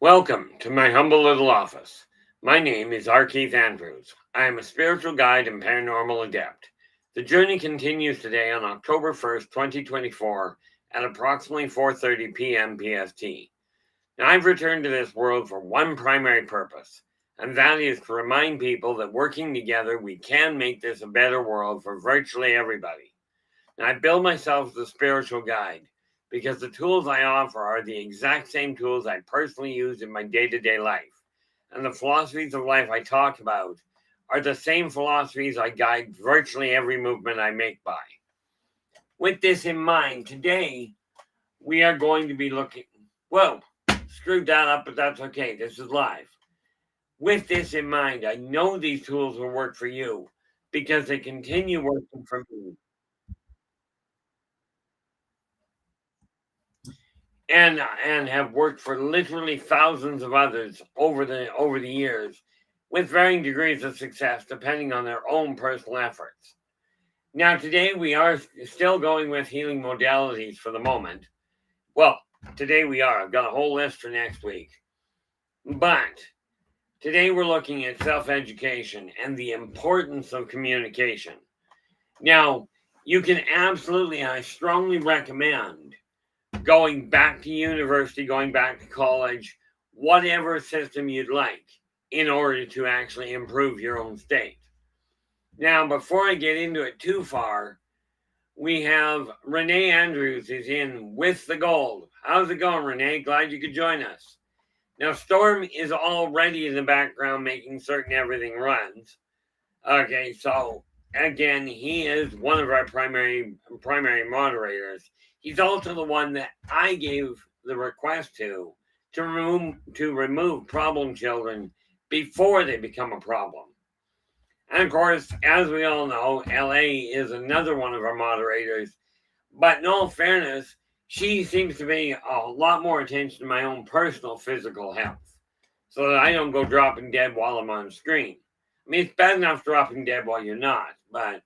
Welcome to my humble little office. My name is R. Keith Andrews. I am a spiritual guide and paranormal adept. The journey continues today on October 1st, 2024 at approximately 4:30 p.m. PST. Now, I've returned to this world for one primary purpose, and that is to remind people that working together we can make this a better world for virtually everybody. And I build myself as a spiritual guide because the tools I offer are the exact same tools I personally use in my day-to-day life. And the philosophies of life I talk about are the same philosophies I guide virtually every movement I make by. With this in mind, today we are going to be looking, whoa, screwed that up, but that's okay. This is live. With this in mind, I know these tools will work for you because they continue working for me. And have worked for literally thousands of others over the years with varying degrees of success depending on their own personal efforts. Now today we are still going with healing modalities for the moment. Well, today we are. I've got a whole list for next week. But today we're looking at self-education and the importance of communication. Now, you can absolutely, I strongly recommend going back to university, going back to college, whatever system you'd like in order to actually improve your own state. Now, before I get into it too far, we have Renee Andrews is in with the gold. How's it going, Renee? Glad you could join us. Now, Storm is already in the background making certain everything runs. Okay, so again, he is one of our primary moderators. He's also the one that I gave the request to remove problem children before they become a problem. And of course, as we all know, LA is another one of our moderators. But in all fairness, she seems to pay a lot more attention to my own personal physical health so that I don't go dropping dead while I'm on screen. I mean, it's bad enough dropping dead while you're not, but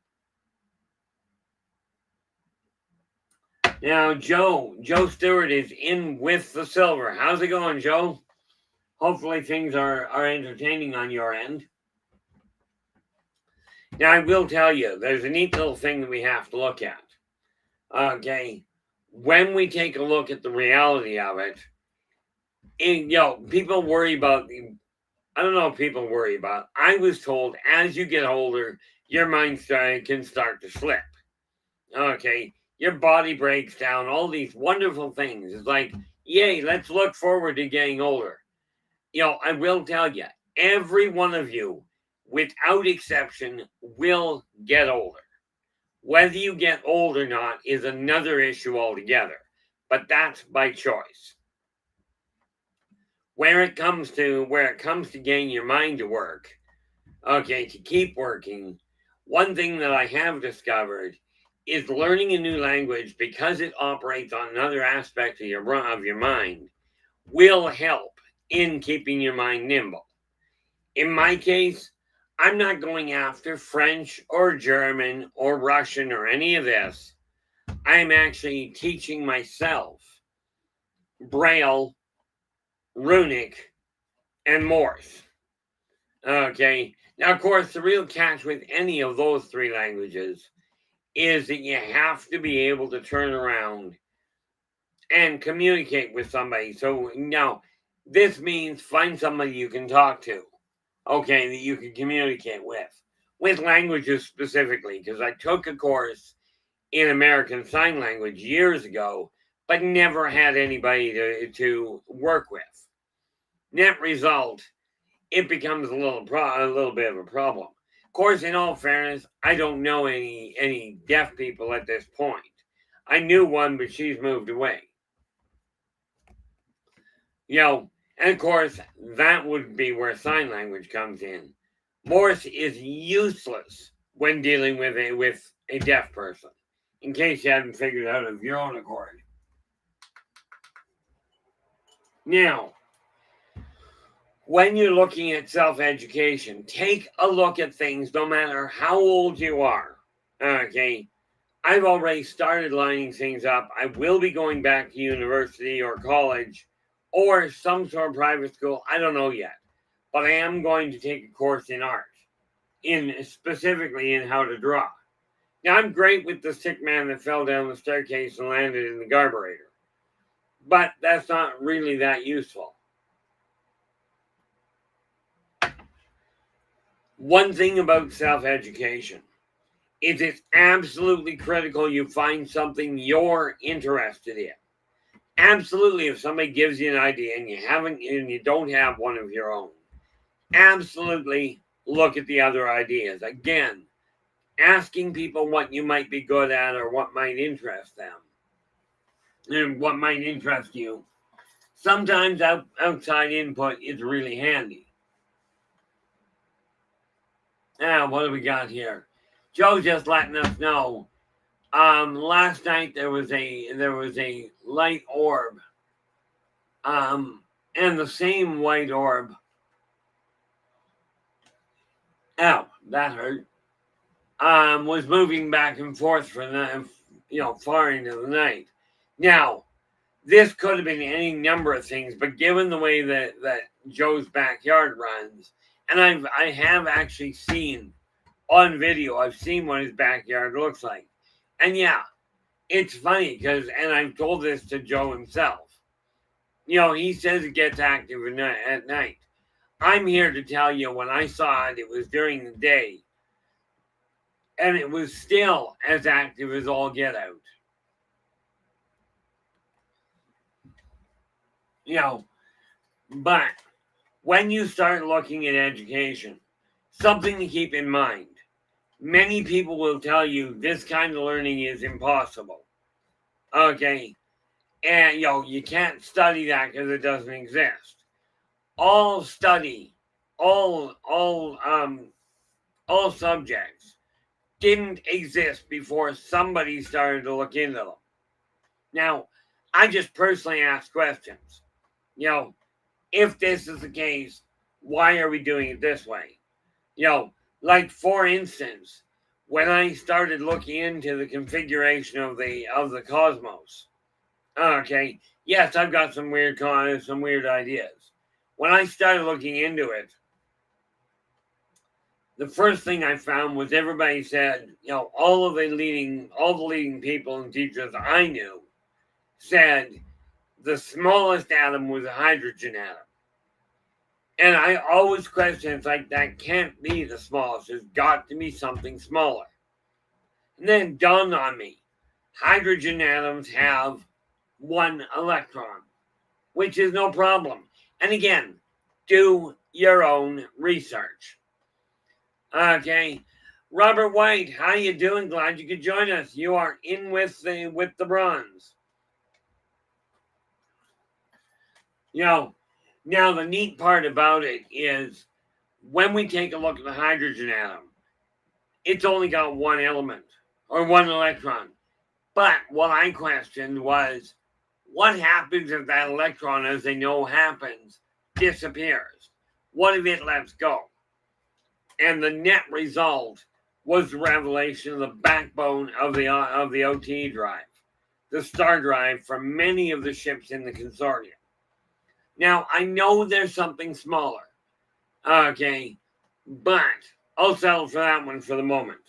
now Joe Stewart is in with the silver. How's it going, Joe? Hopefully things are entertaining on your end. Now, I will tell you, there's a neat little thing that we have to look at. Okay, when we take a look at the reality of it, people worry about I don't know if people worry about. I was told as you get older, your mind can start to slip. Okay, your body breaks down, all these wonderful things. It's like, yay, let's look forward to getting older. I will tell you, every one of you, without exception, will get older. Whether you get old or not is another issue altogether, but that's by choice. Where it comes to getting your mind to work, okay, to keep working, one thing that I have discovered is learning a new language, because it operates on another aspect of your mind, will help in keeping your mind nimble. In my case, I'm not going after French or German or Russian or any of this. I'm actually teaching myself Braille, Runic, and Morse. Okay. Now, of course, the real catch with any of those three languages is that you have to be able to turn around and communicate with somebody. So now, this means find somebody you can talk to, okay, that you can communicate with languages specifically, because I took a course in American Sign Language years ago, but never had anybody to work with. Net result, it becomes a little bit of a problem. Of course, in all fairness, I don't know any deaf people at this point. I knew one, but she's moved away. And of course, that would be where sign language comes in. Morse is useless when dealing with a deaf person, in case you hadn't figured out of your own accord. Now, when you're looking at self-education, take a look at things no matter how old you are. Okay, I've already started lining things up. I will be going back to university or college or some sort of private school. I don't know yet, but I am going to take a course in art, specifically in how to draw. Now, I'm great with the sick man that fell down the staircase and landed in the carburetor, but that's not really that useful. One thing about self-education is it's absolutely critical you find something you're interested in. Absolutely, if somebody gives you an idea and you don't have one of your own, absolutely look at the other ideas. Again, asking people what you might be good at or what might interest them and what might interest you. Sometimes outside input is really handy. Now, what do we got here? Joe just letting us know. Last night there was a light orb. And the same white orb. Ow, that hurt. Was moving back and forth for far into the night. Now, this could have been any number of things, but given the way that Joe's backyard runs, and I have actually seen on video, I've seen what his backyard looks like. And yeah, it's funny because, and I've told this to Joe himself, he says it gets active at night. I'm here to tell you, when I saw it, it was during the day. And it was still as active as all get out. But when you start looking at education, something to keep in mind. Many people will tell you this kind of learning is impossible. Okay. And, you can't study that because it doesn't exist. All study, all subjects didn't exist before somebody started to look into them. Now, I just personally ask questions. If this is the case, why are we doing it this way? Like, for instance, when I started looking into the configuration of the cosmos, okay, yes, I've got some weird ideas. When I started looking into it, the first thing I found was everybody said, all the leading people and teachers I knew said the smallest atom was a hydrogen atom. And I always question, it's like, that can't be the smallest. There's got to be something smaller. And then it dawned on me, hydrogen atoms have one electron, which is no problem. And again, do your own research. Okay. Robert White, how you doing? Glad you could join us. You are in with the bronze. Now the neat part about it is when we take a look at the hydrogen atom, it's only got one element or one electron. But what I questioned was, what happens if that electron, as they know happens, disappears? What if it lets go? And the net result was the revelation of the backbone of the OT drive, the star drive for many of the ships in the consortium. Now, I know there's something smaller, okay, but I'll settle for that one for the moment.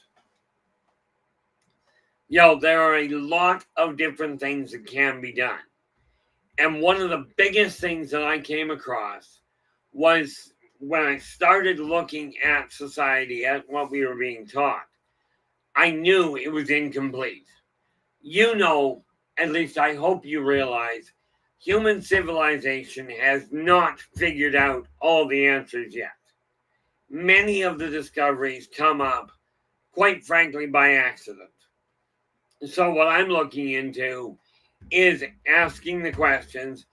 There are a lot of different things that can be done. And one of the biggest things that I came across was when I started looking at society, at what we were being taught, I knew it was incomplete. At least I hope you realize, human civilization has not figured out all the answers yet. Many of the discoveries come up, quite frankly, by accident. So what I'm looking into is asking the questions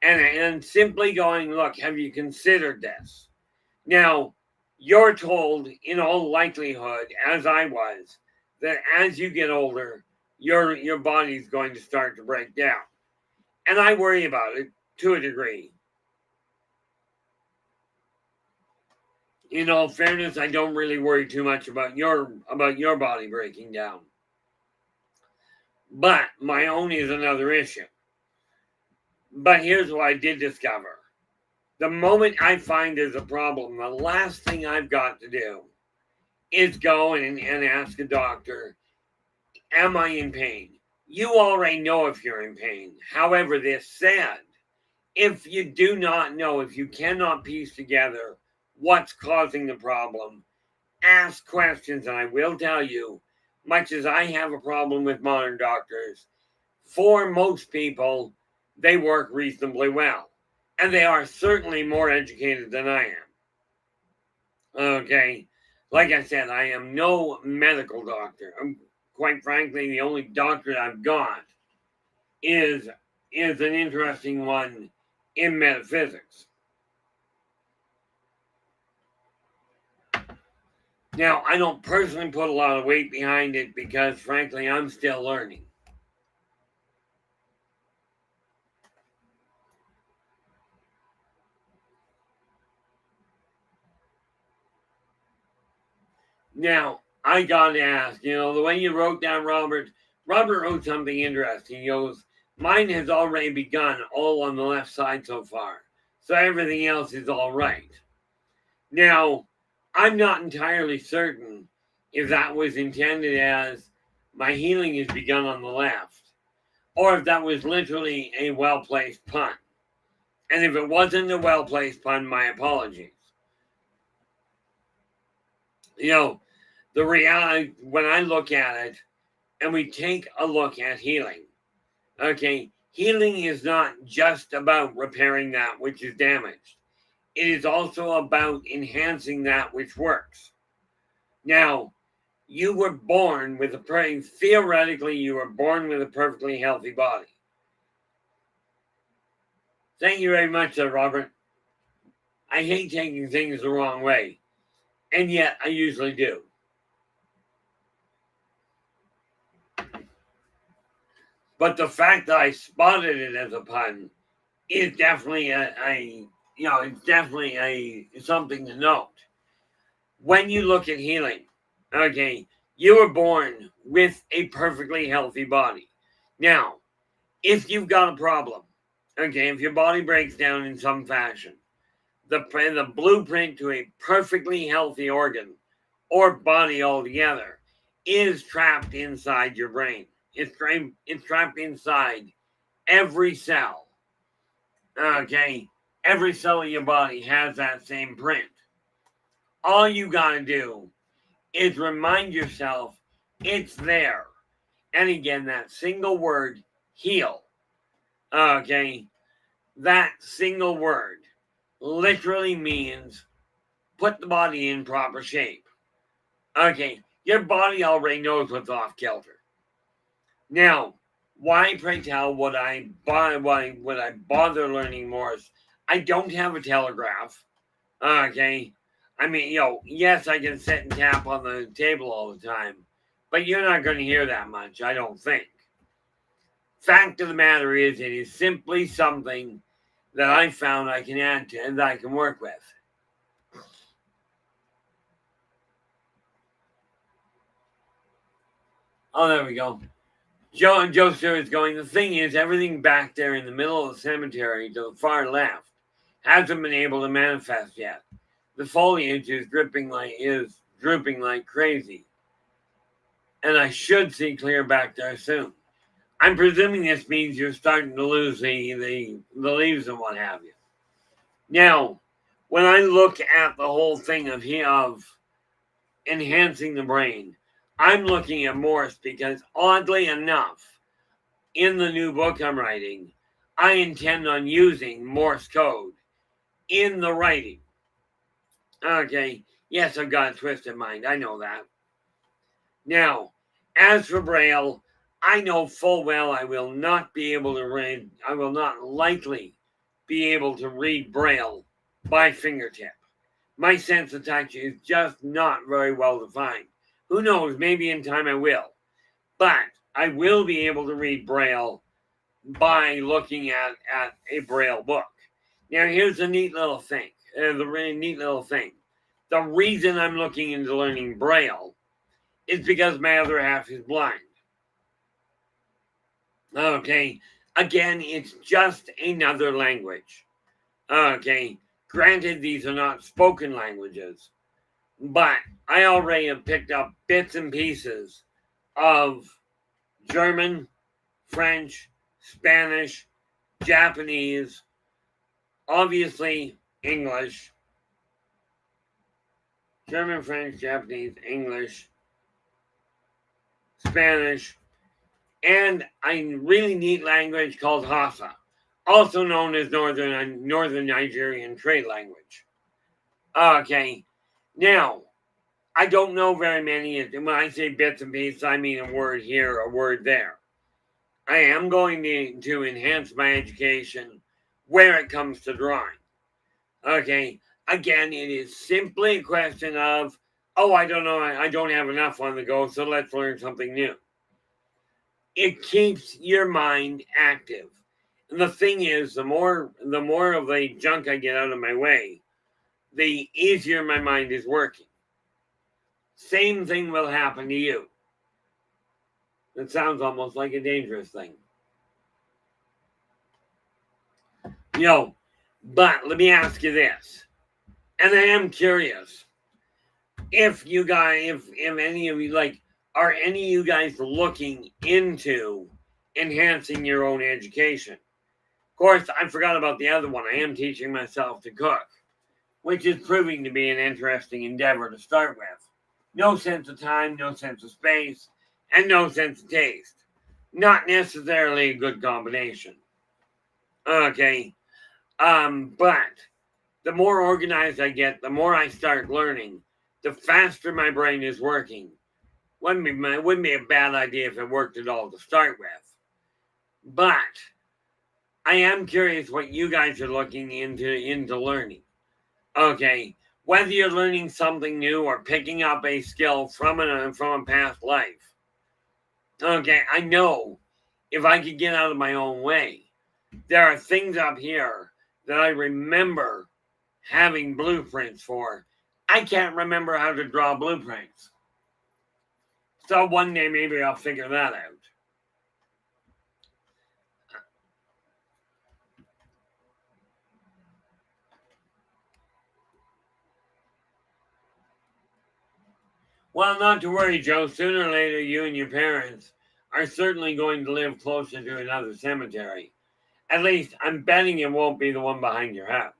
and simply going, look, have you considered this? Now, you're told, in all likelihood, as I was, that as you get older, your body's going to start to break down. And I worry about it to a degree. In all fairness, I don't really worry too much about your body breaking down. But my own is another issue. But here's what I did discover. The moment I find there's a problem, the last thing I've got to do is go and ask a doctor, am I in pain? You already know if you're in pain. However, this said, if you do not know, if you cannot piece together what's causing the problem, ask questions. And I will tell you, much as I have a problem with modern doctors, for most people, they work reasonably well. And they are certainly more educated than I am. Okay. Like I said, I am no medical doctor. Quite frankly, the only doctor I've got is an interesting one in metaphysics. Now, I don't personally put a lot of weight behind it because, frankly, I'm still learning. Now, I got to ask, the way you wrote down Robert wrote something interesting. He goes, mine has already begun all on the left side so far. So everything else is all right. Now, I'm not entirely certain if that was intended as my healing has begun on the left, or if that was literally a well-placed pun. And if it wasn't a well-placed pun, my apologies. The reality, when I look at it, and we take a look at healing, okay, healing is not just about repairing that which is damaged. It is also about enhancing that which works. Now, you were born with theoretically, you were born with a perfectly healthy body. Thank you very much, Sir Robert. I hate taking things the wrong way, and yet I usually do. But the fact that I spotted it as a pun is definitely it's definitely something to note. When you look at healing, okay, you were born with a perfectly healthy body. Now, if you've got a problem, okay, if your body breaks down in some fashion, the blueprint to a perfectly healthy organ or body altogether is trapped inside your brain. It's trapped inside every cell. Okay, every cell of your body has that same print. All you gotta do is remind yourself it's there. And again, that single word, heal. Okay, that single word literally means put the body in proper shape. Okay, your body already knows what's off kilter. Now, why, pray tell, would I bother learning Morse? I don't have a telegraph. Okay, I mean, yes, I can sit and tap on the table all the time, but you're not going to hear that much, I don't think. Fact of the matter is, it is simply something that I found I can add to and that I can work with. Oh, there we go. Joe Stewart is going, the thing is, everything back there in the middle of the cemetery to the far left hasn't been able to manifest yet. The foliage is drooping like crazy. And I should see clear back there soon. I'm presuming this means you're starting to lose the leaves and what have you. Now, when I look at the whole thing of enhancing the brain, I'm looking at Morse because, oddly enough, in the new book I'm writing, I intend on using Morse code in the writing. Okay, yes, I've got a twisted mind. I know that. Now, as for Braille, I know full well I will not be able to read, I will not likely be able to read Braille by fingertip. My sense of touch is just not very well defined. Who knows, maybe in time I will. But I will be able to read Braille by looking at a Braille book. Now, here's the neat little thing. The reason I'm looking into learning Braille is because my other half is blind. Okay, Again, it's just another language. Okay, granted, these are not spoken languages, but I already have picked up bits and pieces of German, French, Spanish, Japanese, obviously English, German, French, Japanese, English, Spanish, and a really neat language called Hausa, also known as Northern Nigerian trade language. Okay, now, I don't know very many. When I say bits and pieces, I mean a word here, a word there. I am going to enhance my education where it comes to drawing. Okay, again, it is simply a question of, oh, I don't know, I don't have enough on the go, so let's learn something new. It keeps your mind active. And the thing is, the more of the junk I get out of my way, the easier my mind is working. Same thing will happen to you. It sounds almost like a dangerous thing. But let me ask you this. And I am curious. If you guys, if any of you, are any of you guys looking into enhancing your own education? Of course, I forgot about the other one. I am teaching myself to cook, which is proving to be an interesting endeavor to start with. No sense of time, no sense of space, and no sense of taste. Not necessarily a good combination. Okay. But the more organized I get, the more I start learning, the faster my brain is working. Wouldn't be a bad idea if it worked at all to start with. But I am curious what you guys are looking into learning. Okay. Whether you're learning something new or picking up a skill from a past life. Okay, I know if I could get out of my own way, there are things up here that I remember having blueprints for. I can't remember how to draw blueprints. So one day maybe I'll figure that out. Well, not to worry, Joe. Sooner or later, you and your parents are certainly going to live closer to another cemetery. At least, I'm betting it won't be the one behind your house.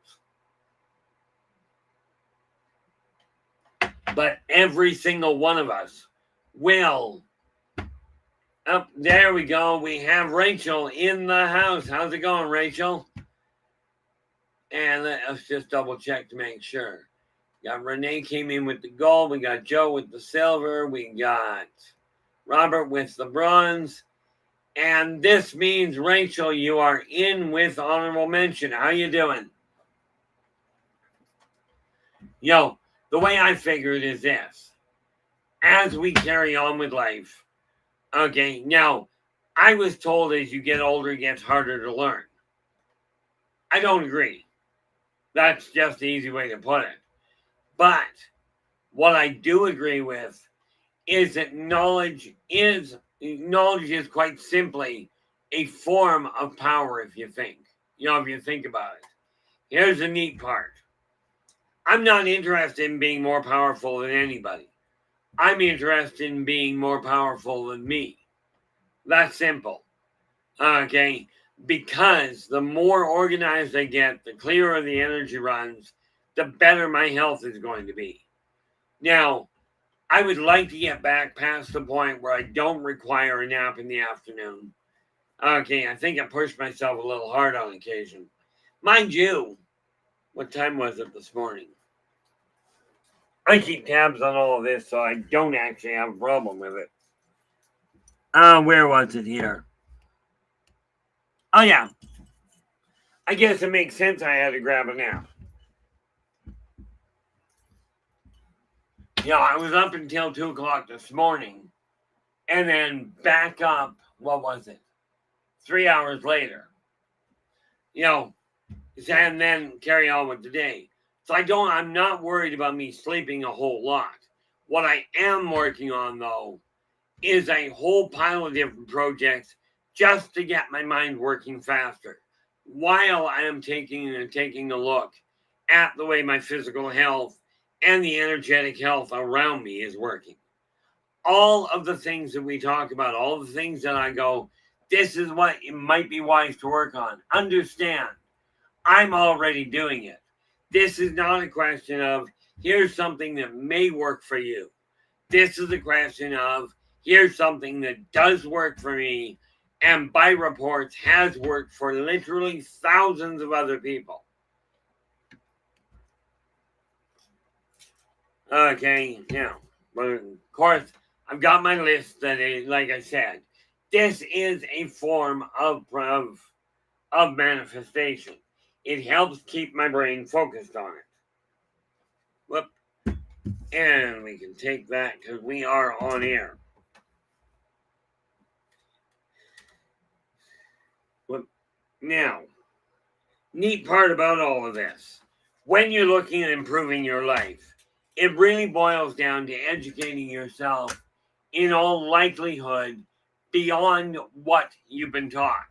But every single one of us will. Oh, there we go. We have Rachel in the house. How's it going, Rachel? And let's just double check to make sure. Got Renee came in with the gold. We got Joe with the silver. We got Robert with the bronze. And this means, Rachel, you are in with honorable mention. How you doing? The way I figure it is this. As we carry on with life, okay, now, I was told as you get older, it gets harder to learn. I don't agree. That's just the easy way to put it. But what I do agree with is that knowledge is quite simply a form of power if you think. If you think about it. Here's the neat part. I'm not interested in being more powerful than anybody. I'm interested in being more powerful than me. That's simple. Okay? Because the more organized I get, the clearer the energy runs, the better my health is going to be. Now, I would like to get back past the point where I don't require a nap in the afternoon. Okay, I think I pushed myself a little hard on occasion. Mind you, what time was it this morning? I keep tabs on all of this, so I don't actually have a problem with it. Where was it here? Oh, yeah. I guess it makes sense I had to grab a nap. I was up until 2 o'clock this morning, and then back up, what was it? 3 hours later. And then carry on with the day. So I'm not worried about me sleeping a whole lot. What I am working on, though, is a whole pile of different projects just to get my mind working faster while I am taking a look at the way my physical health and the energetic health around me is working. All of the things that we talk about, all the things that I go, this is what it might be wise to work on. Understand, I'm already doing it. This is not a question of, here's something that may work for you. This is a question of, here's something that does work for me, and by reports has worked for literally thousands of other people. Okay, now, but of course, I've got my list that is, like I said, this is a form of manifestation. It helps keep my brain focused on it. Whoop. And we can take that because we are on air. Whoop. Now, neat part about all of this, when you're looking at improving your life, it really boils down to educating yourself in all likelihood beyond what you've been taught.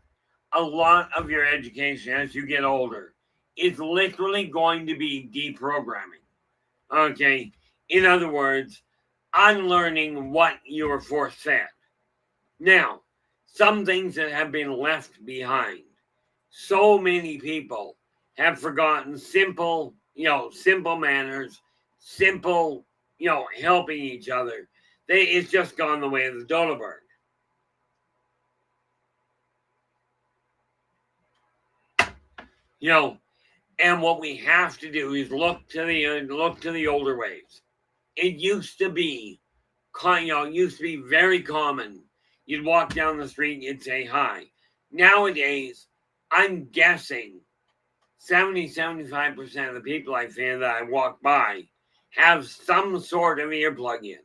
A lot of your education as you get older is literally going to be deprogramming. Okay, in other words, unlearning what you were force fed. Now, some things that have been left behind. So many people have forgotten simple manners, simple, helping each other. It's just gone the way of the Dollarberg. And what we have to do is look to the older ways. It used to be, very common. You'd walk down the street, you'd say hi. Nowadays, I'm guessing 75% of the people I find that I walk by have some sort of earplug in,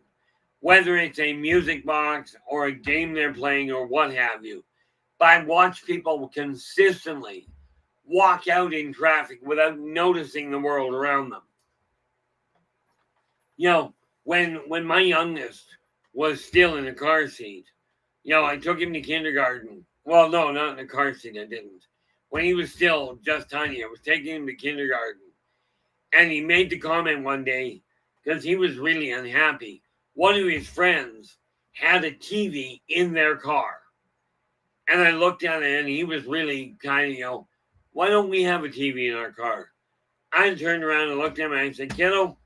whether it's a music box or a game they're playing or what have you. But I watch people consistently walk out in traffic without noticing the world around them. When my youngest was still in a car seat, I took him to kindergarten. Well, no, not in a car seat, I didn't. When he was still just tiny, I was taking him to kindergarten. And he made the comment one day, because he was really unhappy. One of his friends had a TV in their car. And I looked at it, and he was really kind of, why don't we have a TV in our car? I turned around and looked at him, and I said, kiddo,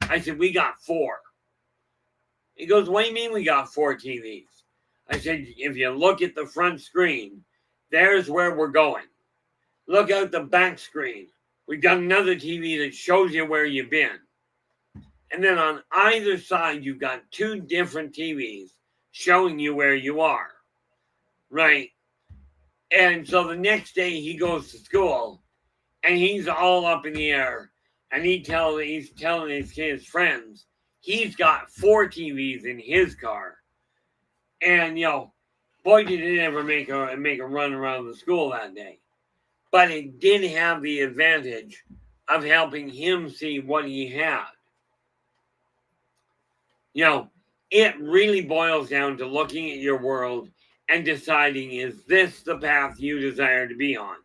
I said, we got 4. He goes, what do you mean we got 4 TVs? I said, if you look at the front screen, there's where we're going. Look out the back screen. We've got another TV that shows you where you've been. And then on either side, you've got 2 different TVs showing you where you are. Right? And so the next day he goes to school and he's all up in the air. And he's telling his friends he's got 4 TVs in his car. And, boy, did it ever make a run around the school that day. But it did have the advantage of helping him see what he had. It really boils down to looking at your world and deciding, is this the path you desire to be on?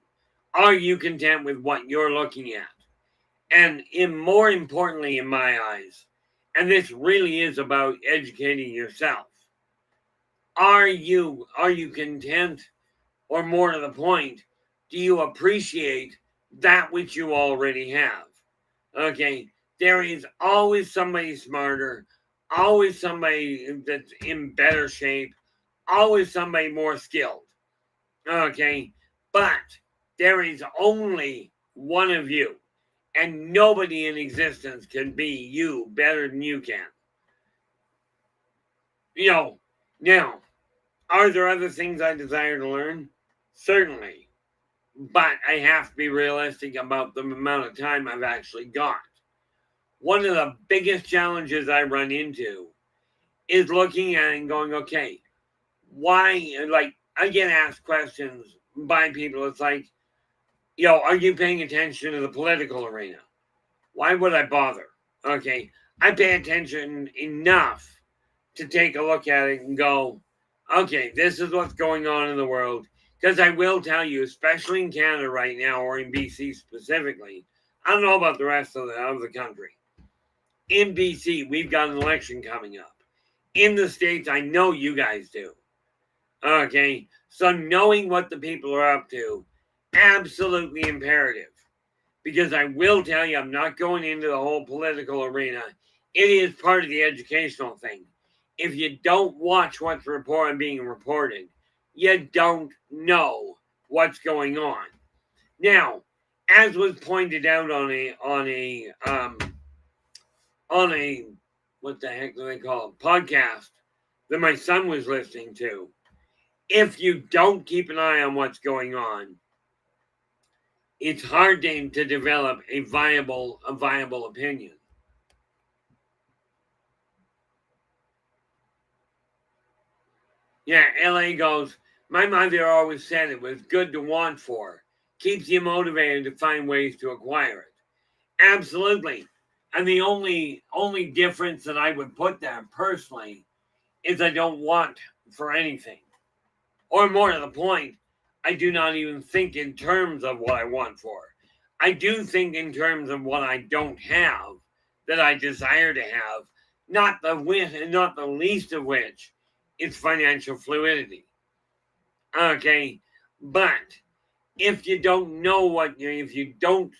Are you content with what you're looking at? And more importantly, in my eyes, and this really is about educating yourself, are you content, or more to the point, do you appreciate that which you already have? Okay, there is always somebody smarter, always somebody that's in better shape, always somebody more skilled. Okay, but there is only one of you, and nobody in existence can be you better than you can. Now, are there other things I desire to learn? Certainly. But I have to be realistic about the amount of time I've actually got. One of the biggest challenges I run into is looking at it and going, okay, why, I get asked questions by people. It's like, are you paying attention to the political arena? Why would I bother? Okay, I pay attention enough to take a look at it and go, Okay, this is what's going on in the world. Because I will tell you, especially in Canada right now, or in BC specifically, I don't know about the rest of the country. In BC, we've got an election coming up. In the States, I know you guys do. Okay, so knowing what the people are up to, absolutely imperative. Because I will tell you, I'm not going into the whole political arena. It is part of the educational thing. If you don't watch what's being reported, you don't know what's going on. Now, as was pointed out on a what the heck do they call it, podcast that my son was listening to, if you don't keep an eye on what's going on, it's hard to develop a viable opinion. Yeah, LA goes, my mother always said it was good to want for. Keeps you motivated to find ways to acquire it. Absolutely. And the only difference that I would put there personally is I don't want for anything. Or more to the point, I do not even think in terms of what I want for. I do think in terms of what I don't have that I desire to have, not the least of which is financial fluidity. Okay, but if you don't know if you don't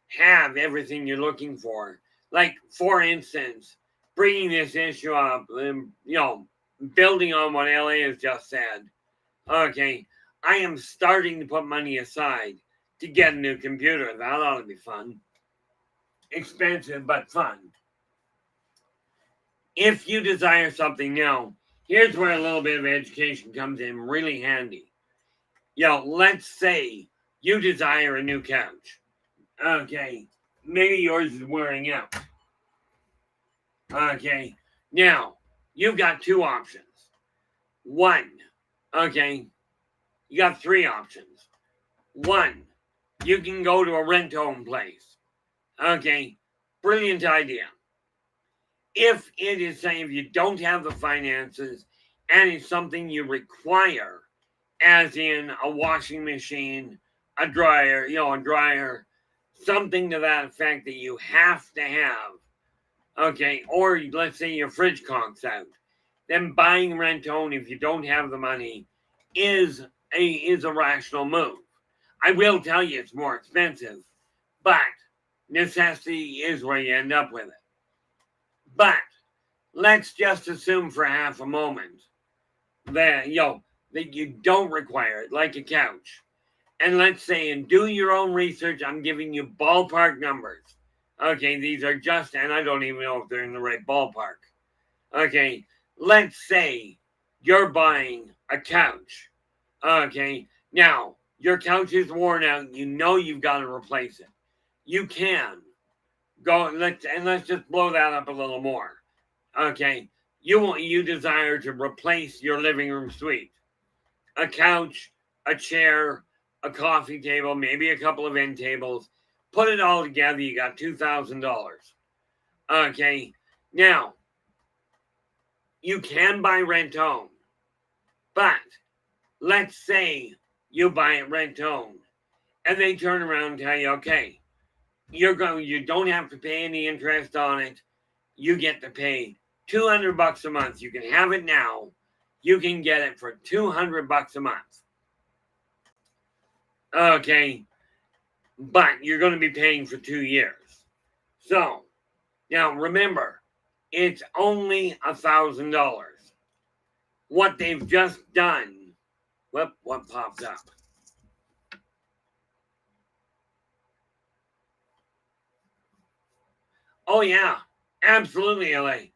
have everything you're looking for, like for instance, bringing this issue up, building on what LA has just said, okay, I am starting to put money aside to get a new computer. That ought to be fun. Expensive, but fun. If you desire something now, here's where a little bit of education comes in really handy. Let's say you desire a new couch. Okay, maybe yours is wearing out. Okay, now you've got two options. One, okay, you got three options. One, you can go to a rent-home place. Okay, brilliant idea. If it is saying if you don't have the finances and it's something you require, as in a washing machine, a dryer, something to that effect that you have to have, okay, or let's say your fridge conks out, then buying rent-own if you don't have the money is a rational move. I will tell you it's more expensive, but necessity is where you end up with it. But let's just assume for half a moment that that you don't require it, like a couch. And let's say, and do your own research, I'm giving you ballpark numbers. Okay, these are just, and I don't even know if they're in the right ballpark. Okay, let's say you're buying a couch. Okay, now your couch is worn out. You know you've got to replace it. You can go. Let's just blow that up a little more. Okay, you desire to replace your living room suite, a couch, a chair, a coffee table, maybe a couple of end tables. Put it all together, you got $2,000. Okay, now you can buy rent-own, but let's say you buy it rent-own, and they turn around and tell you, okay, you don't have to pay any interest on it. You get to pay $200 a month. You can have it now. You can get it for $200 a month. Okay, but you're going to be paying for 2 years. So now remember, it's only $1,000. What they've just done. What popped up? Oh yeah, absolutely, LA.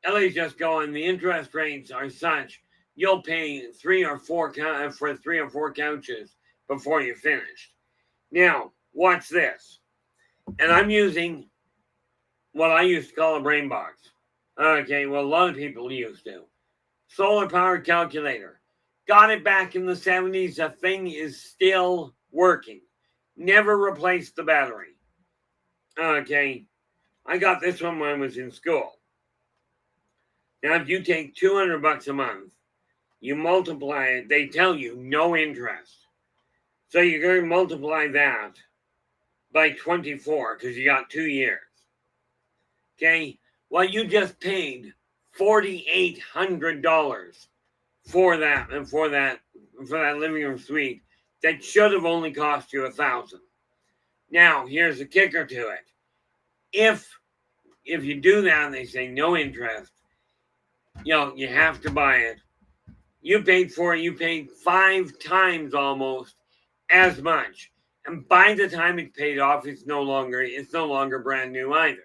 LA's just going. The interest rates are such you'll pay three or four couches before you're finished. Now, watch this. And I'm using what I used to call a brain box. Okay, well, a lot of people used to. Solar powered calculator. Got it back in the 70s. The thing is still working. Never replaced the battery. Okay, I got this one when I was in school. Now, if you take $200 a month You multiply it, they tell you no interest. So you're going to multiply that by 24 because you got 2 years. Okay? Well, you just paid $4,800 for that and for that living room suite that should have only cost you $1,000. Now, here's the kicker to it. If you do that and they say no interest, you have to buy it. You paid for it, you paid 5 times almost as much. And by the time it's paid off, it's no longer brand new either.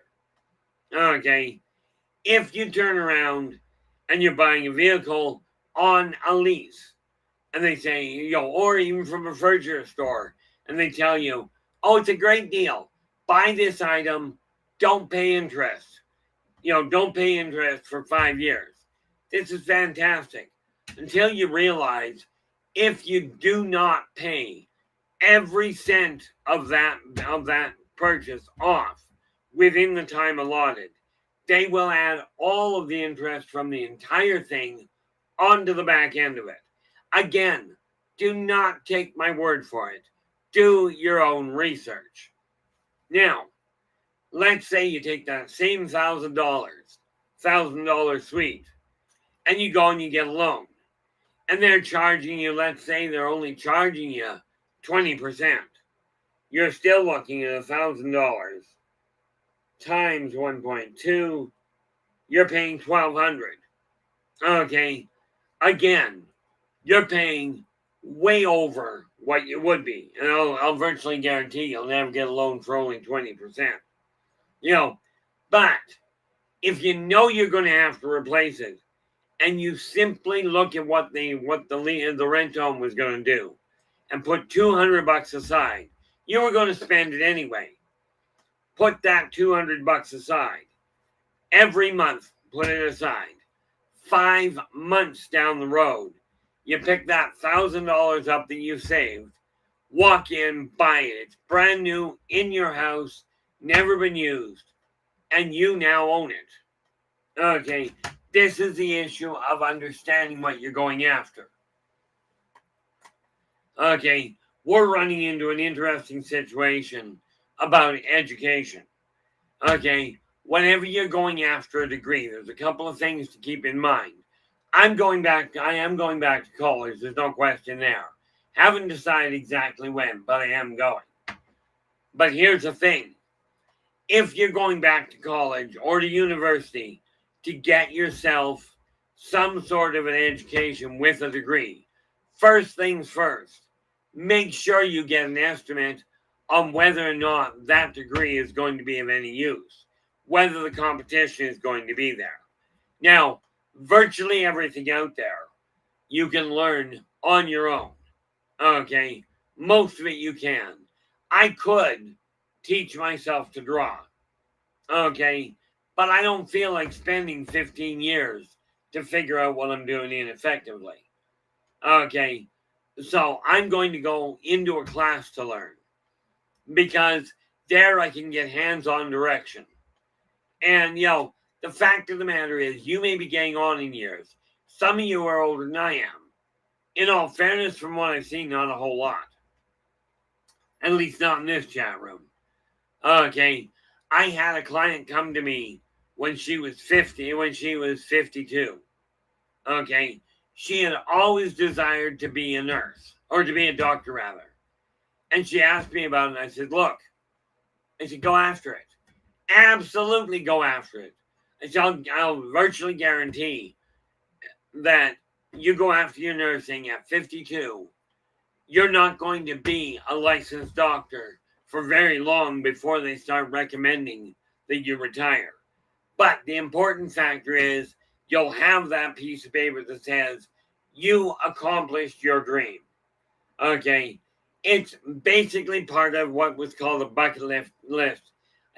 Okay. If you turn around and you're buying a vehicle on a lease, and they say, or even from a furniture store, and they tell you, oh, it's a great deal. Buy this item, don't pay interest. Don't pay interest for 5 years. This is fantastic. Until you realize if you do not pay every cent of that purchase off within the time allotted, they will add all of the interest from the entire thing onto the back end of it. Again, do not take my word for it. Do your own research. Now, let's say you take that same $1,000 suite, and you go and you get a loan. And they're charging you, let's say they're only charging you 20%. You're still looking at $1,000 times 1.2. You're paying $1,200. Okay. Again, you're paying way over what you would be. And I'll virtually guarantee you'll never get a loan for only 20%. But if you know you're going to have to replace it, and you simply look at what the rent home was going to do, and put $200 aside, you were going to spend it anyway. Put that $200 aside. Every month, put it aside. 5 months down the road, you pick that $1,000 up that you saved, walk in, buy it. It's brand new in your house, never been used, and you now own it. Okay, this is the issue of understanding what you're going after. Okay, we're running into an interesting situation about education. Okay, whenever you're going after a degree, there's a couple of things to keep in mind. I am going back to college, there's no question there. Haven't decided exactly when, but I am going. But here's the thing. If you're going back to college or to university to get yourself some sort of an education with a degree, first things first, make sure you get an estimate on whether or not that degree is going to be of any use, whether the competition is going to be there. Now, virtually everything out there you can learn on your own. Okay, most of it you can. I could teach myself to draw. Okay, but I don't feel like spending 15 years to figure out what I'm doing ineffectively. Okay, so I'm going to go into a class to learn, because there I can get hands-on direction. And, the fact of the matter is, you may be getting on in years. Some of you are older than I am. In all fairness, from what I've seen, not a whole lot. At least not in this chat room. Okay, I had a client come to me when she was 52. Okay, she had always desired to be a nurse, or to be a doctor rather. And she asked me about it, and I said, look, go after it. Absolutely go after it. I said, I'll virtually guarantee that you go after your nursing at 52, you're not going to be a licensed doctor for very long before they start recommending that you retire. But the important factor is you'll have that piece of paper that says you accomplished your dream. Okay, it's basically part of what was called a bucket list.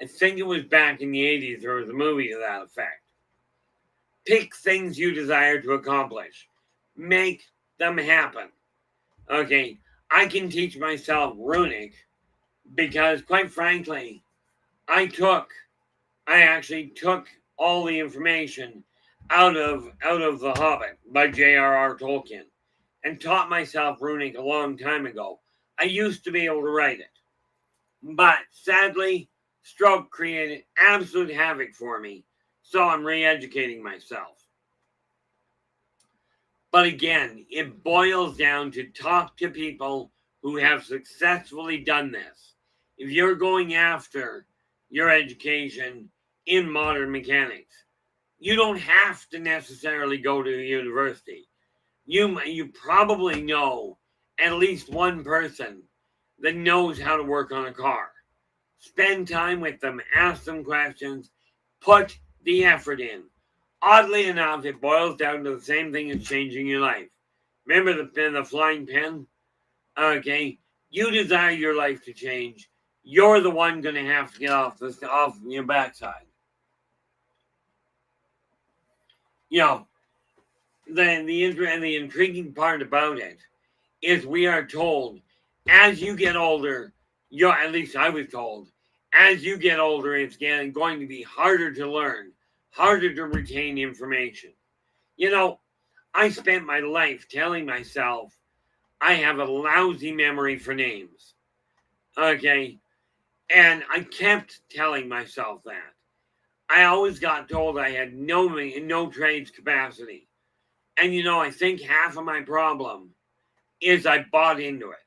I think it was back in the 80s, there was a movie to that effect. Pick things you desire to accomplish. Make them happen. Okay, I can teach myself runic because, quite frankly, I actually took all the information out of The Hobbit by J.R.R. Tolkien and taught myself runic a long time ago. I used to be able to write it, but sadly, stroke created absolute havoc for me, so I'm re-educating myself. But again, it boils down to talk to people who have successfully done this. If you're going after your education in modern mechanics, you don't have to necessarily go to a university. You probably know at least one person that knows how to work on a car. Spend time with them, ask them questions, put the effort in. Oddly enough, it boils down to the same thing as changing your life. Remember the flying pen? Okay, you desire your life to change. You're the one going to have to get off your backside. You know, the intriguing part about it is we are told as you get older, at least I was told, as you get older, it's going to be harder to learn, harder to retain information. You know, I spent my life telling myself I have a lousy memory for names. Okay. And I kept telling myself that. I always got told I had no trades capacity. And I think half of my problem is I bought into it.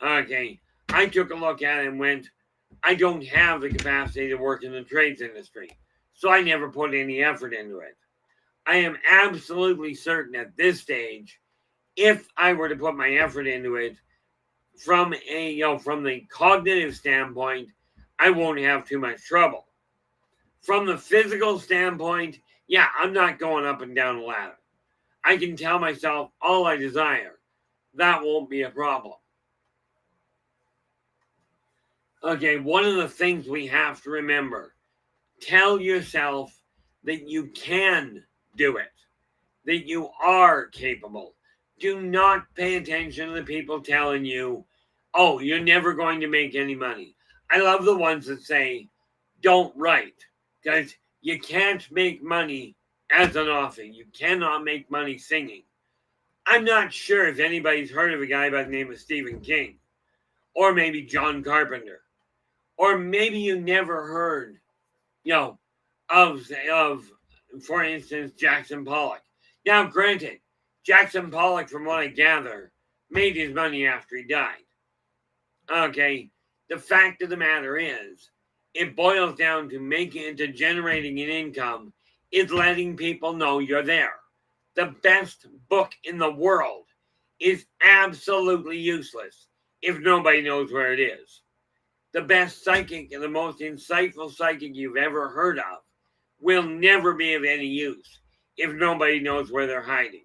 Okay. I took a look at it and went, I don't have the capacity to work in the trades industry. So I never put any effort into it. I am absolutely certain at this stage, if I were to put my effort into it from the cognitive standpoint, I won't have too much trouble. From the physical standpoint, yeah, I'm not going up and down the ladder. I can tell myself all I desire. That won't be a problem. Okay, one of the things we have to remember, tell yourself that you can do it, that you are capable. Do not pay attention to the people telling you, oh, you're never going to make any money. I love the ones that say, don't write, because you can't make money as an author. You cannot make money singing. I'm not sure if anybody's heard of a guy by the name of Stephen King, or maybe John Carpenter, or maybe you never heard, of for instance, Jackson Pollock. Now, granted, Jackson Pollock, from what I gather, made his money after he died. Okay, the fact of the matter is, it boils down to generating an income is letting people know you're there. The best book in the world is absolutely useless if nobody knows where it is. The best psychic and the most insightful psychic you've ever heard of will never be of any use if nobody knows where they're hiding.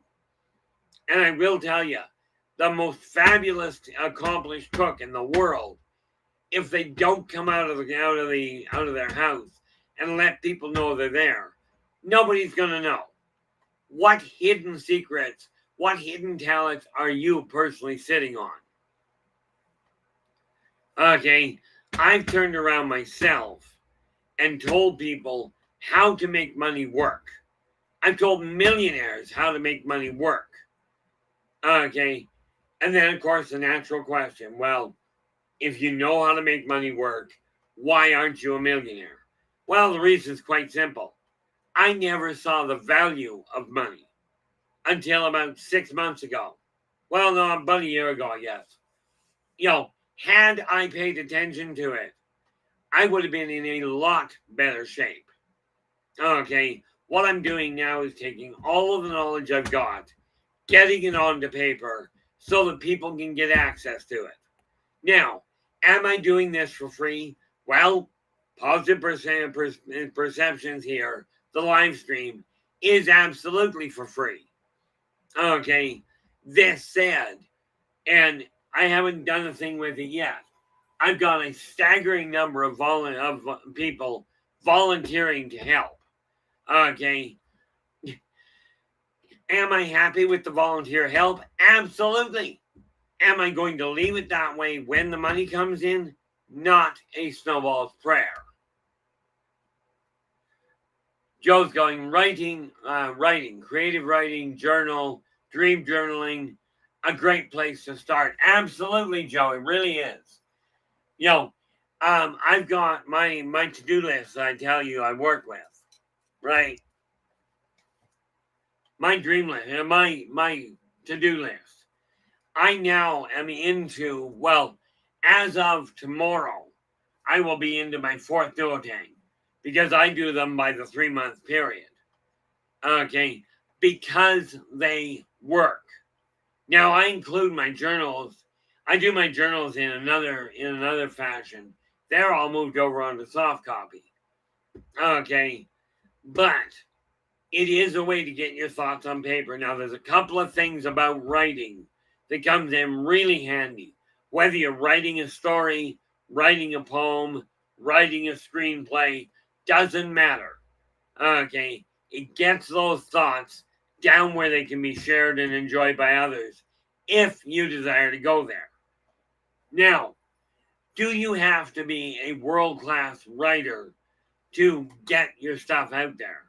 And I will tell you, the most fabulous, accomplished cook in the world, if they don't come out of their house and let people know they're there, nobody's gonna know. What hidden secrets, what hidden talents are you personally sitting on? Okay, I've turned around myself and told people how to make money work. I've told millionaires how to make money work. Okay, and then of course the natural question, well, if you know how to make money work, why aren't you a millionaire? Well, the reason is quite simple. I never saw the value of money until about 6 months ago. Well, no, about a year ago, I guess. Had I paid attention to it, I would have been in a lot better shape. Okay, what I'm doing now is taking all of the knowledge I've got, getting it onto paper so that people can get access to it. Now, am I doing this for free? Well, positive perceptions here, the live stream is absolutely for free. Okay, this said, and I haven't done a thing with it yet. I've got a staggering number of people volunteering to help. Okay, am I happy with the volunteer help? Absolutely. Am I going to leave it that way when the money comes in? Not a snowball's prayer. Joe's going writing, creative writing, journal, dream journaling, a great place to start. Absolutely, Joe, it really is. I've got my to-do list that I tell you I work with, right? My dream list, my to-do list. I now am into, as of tomorrow, I will be into my fourth duotang because I do them by the 3-month period. Okay, because they work. Now I include my journals. I do my journals in another fashion. They're all moved over onto soft copy. Okay, but it is a way to get your thoughts on paper. Now there's a couple of things about writing that comes in really handy. Whether you're writing a story, writing a poem, writing a screenplay, doesn't matter. Okay, it gets those thoughts down where they can be shared and enjoyed by others if you desire to go there. Now, do you have to be a world-class writer to get your stuff out there?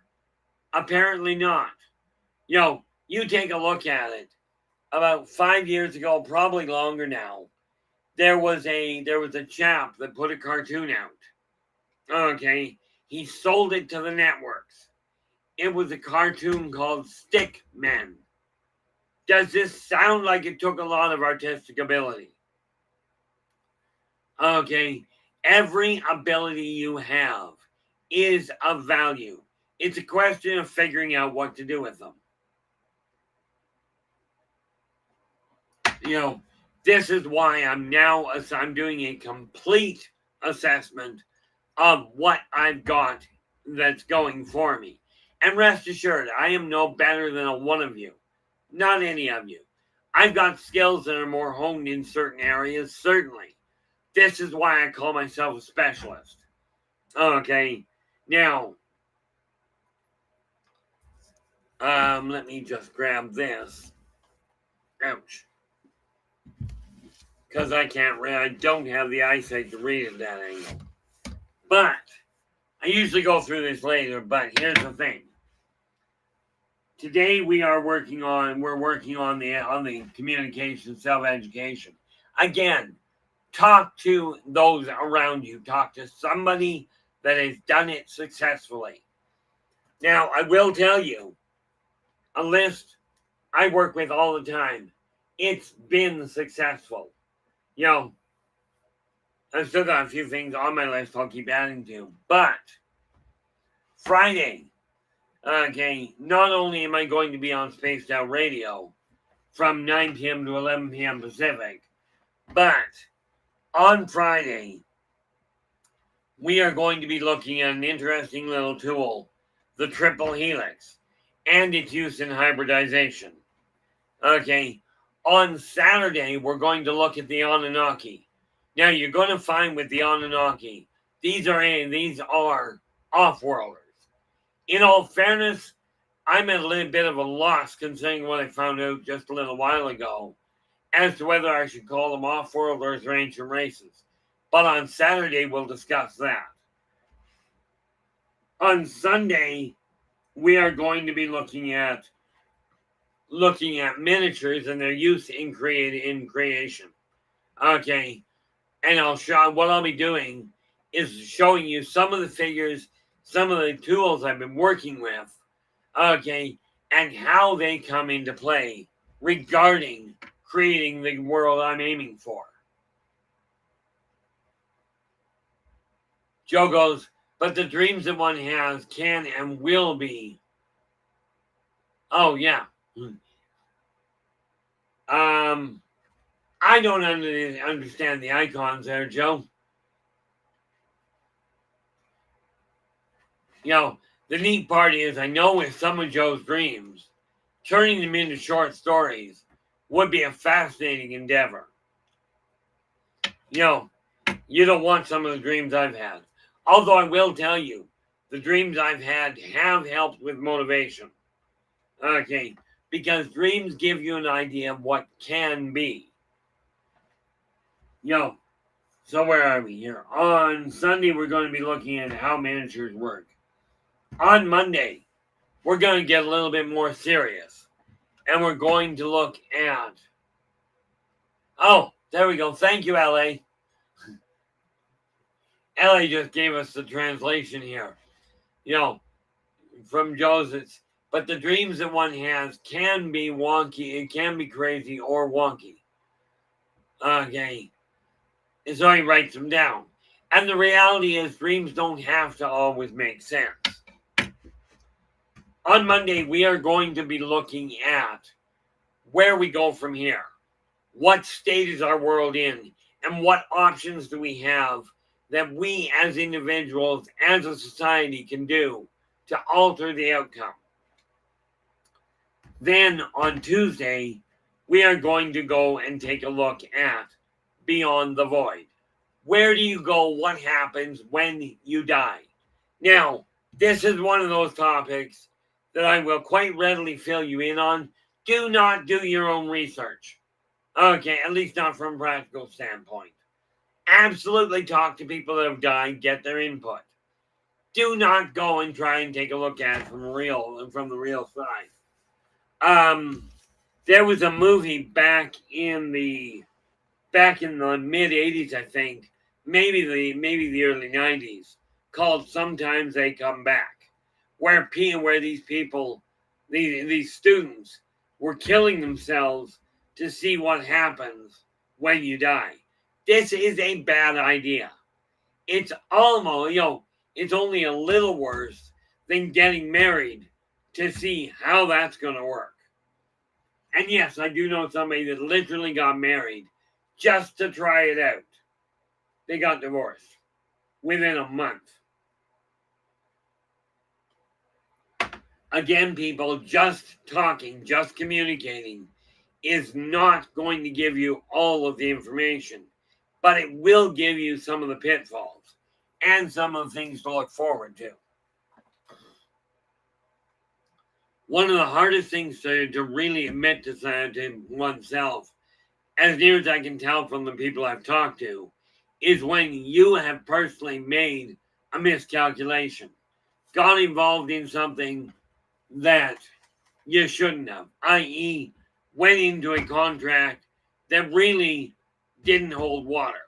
Apparently not. You take a look at it. About 5 years ago, probably longer now, there was a chap that put a cartoon out. Okay, he sold it to the networks. It was a cartoon called Stick Men. Does this sound like it took a lot of artistic ability? Okay, every ability you have is of value. It's a question of figuring out what to do with them. This is why I'm doing a complete assessment of what I've got that's going for me. And rest assured, I am no better than a one of you. Not any of you. I've got skills that are more honed in certain areas, certainly. This is why I call myself a specialist. Okay, now, let me just grab this. Ouch. Because I don't have the eyesight to read at that angle. But, I usually go through this later, but here's the thing. Today we're working on the communication self-education. Again, talk to those around you. Talk to somebody that has done it successfully. Now, I will tell you, a list I work with all the time, it's been successful. I've still got a few things on my list I'll keep adding to. But, Friday, okay, not only am I going to be on Spaced Out Radio from 9 p.m. to 11 p.m. Pacific, but on Friday, we are going to be looking at an interesting little tool, the triple helix, and its use in hybridization. Okay, on Saturday, we're going to look at the Anunnaki. Now, you're going to find with the Anunnaki, these are off-worlders. In all fairness, I'm at a little bit of a loss considering what I found out just a little while ago as to whether I should call them off-worlders or ancient races. But on Saturday, we'll discuss that. On Sunday, we are going to be looking at miniatures and their use in creation. Okay, and what I'll be doing is showing you some of the figures, some of the tools I've been working with, okay, and how they come into play regarding creating the world I'm aiming for. Joe goes, but the dreams that one has can and will be. Oh, yeah. I don't understand the icons there, Joe. The neat part is I know with some of Joe's dreams, turning them into short stories would be a fascinating endeavor. You don't want some of the dreams I've had. Although I will tell you, the dreams I've had have helped with motivation. Okay, because dreams give you an idea of what can be. So where are we here? On Sunday, we're going to be looking at how managers work. On Monday, we're going to get a little bit more serious. And we're going to look at... Oh, there we go. Thank you, LA. LA just gave us the translation here. From Joseph's. But the dreams that one has can be wonky. It can be crazy or wonky. Okay. And so he writes them down. And the reality is dreams don't have to always make sense. On Monday, we are going to be looking at where we go from here. What state is our world in? And what options do we have that we as individuals, as a society, can do to alter the outcome? Then on Tuesday, we are going to go and take a look at Beyond the Void. Where do you go? What happens when you die? Now, this is one of those topics that I will quite readily fill you in on. Do not do your own research. Okay, at least not from a practical standpoint. Absolutely talk to people that have died, get their input. Do not go and try and take a look at it from the real side. There was a movie back in the mid 80s, I think, maybe the early 90s, called Sometimes They Come Back, where these people, these students, were killing themselves to see what happens when you die. This is a bad idea. It's almost, it's only a little worse than getting married to see how that's going to work. And yes, I do know somebody that literally got married just to try it out. They got divorced within a month. Again, people, just talking, just communicating is not going to give you all of the information, but it will give you some of the pitfalls and some of the things to look forward to. One of the hardest things to really admit to oneself, as near as I can tell from the people I've talked to, is when you have personally made a miscalculation, got involved in something that you shouldn't have, i.e., went into a contract that really didn't hold water.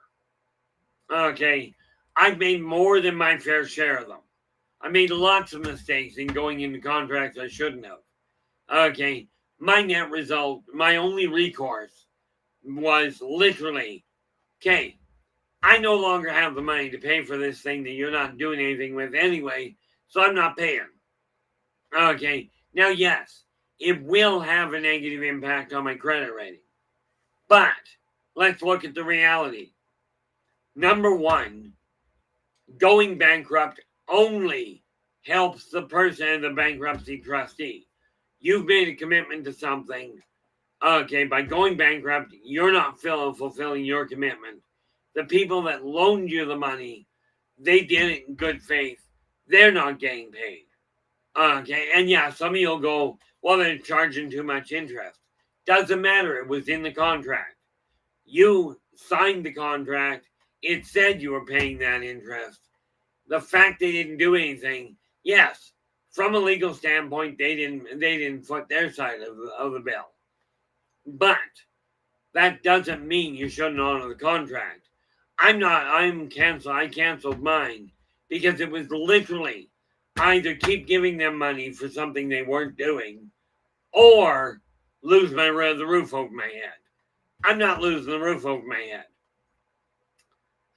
Okay, I've made more than my fair share of them. I made lots of mistakes in going into contracts I shouldn't have. Okay, my net result, my only recourse was literally, okay, I no longer have the money to pay for this thing that you're not doing anything with anyway, so I'm not paying. Okay, now yes, it will have a negative impact on my credit rating. But let's look at the reality. Number one, going bankrupt only helps the person and the bankruptcy trustee. You've made a commitment to something. Okay, by going bankrupt, you're not fulfilling your commitment. The people that loaned you the money, they did it in good faith. They're not getting paid. Okay, and yeah, some of you will go, well, they're charging too much interest. Doesn't matter. It was in the contract. You signed the contract. It said you were paying that interest. The fact they didn't do anything, yes, from a legal standpoint, they didn't foot their side of the bill. But that doesn't mean you shouldn't honor the contract. I canceled mine because it was literally either keep giving them money for something they weren't doing or lose the roof over my head. I'm not losing the roof over my head.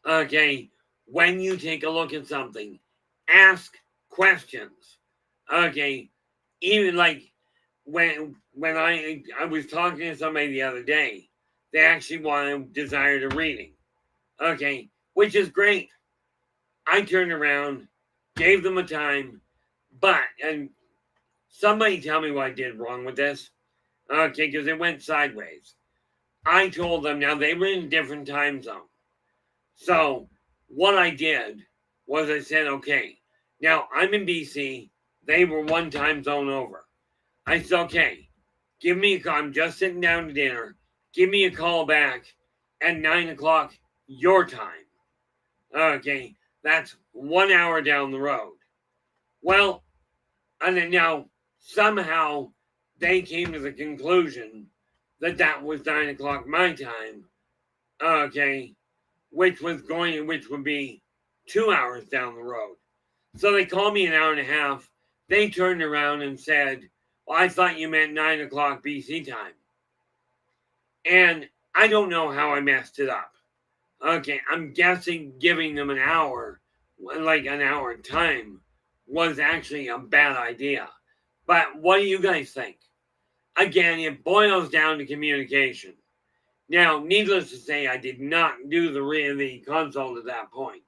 Okay, when you take a look at something, ask questions. Okay, even like when I was talking to somebody the other day, they actually desired a reading. Okay, which is great. I turned around, gave them a time, and somebody tell me what I did wrong with this. Okay, because it went sideways. I told them, now they were in a different time zone. So what I did was I said, okay, now I'm in BC. They were one time zone over. I said, okay, give me a call. I'm just sitting down to dinner. Give me a call back at 9 o'clock your time. Okay, that's 1 hour down the road. Well, And then now, somehow, they came to the conclusion that that was 9 o'clock my time, okay, which would be 2 hours down the road. So they called me an hour and a half. They turned around and said, well, I thought you meant 9 o'clock BC time. And I don't know how I messed it up. Okay, I'm guessing giving them an hour, like an hour time, was actually a bad idea. But what do you guys think? Again, it boils down to communication. Now, needless to say, I did not do the consult at that point.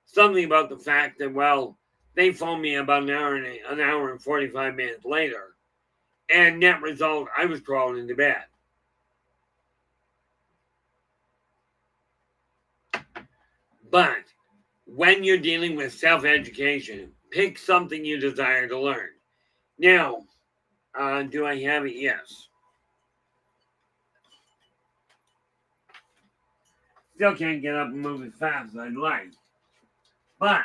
Something about the fact that, well, they phoned me about an hour and 45 minutes later, and net result, I was crawling into bed. But when you're dealing with self-education, pick something you desire to learn. Now, do I have it? Yes. Still can't get up and move as fast as I'd like. But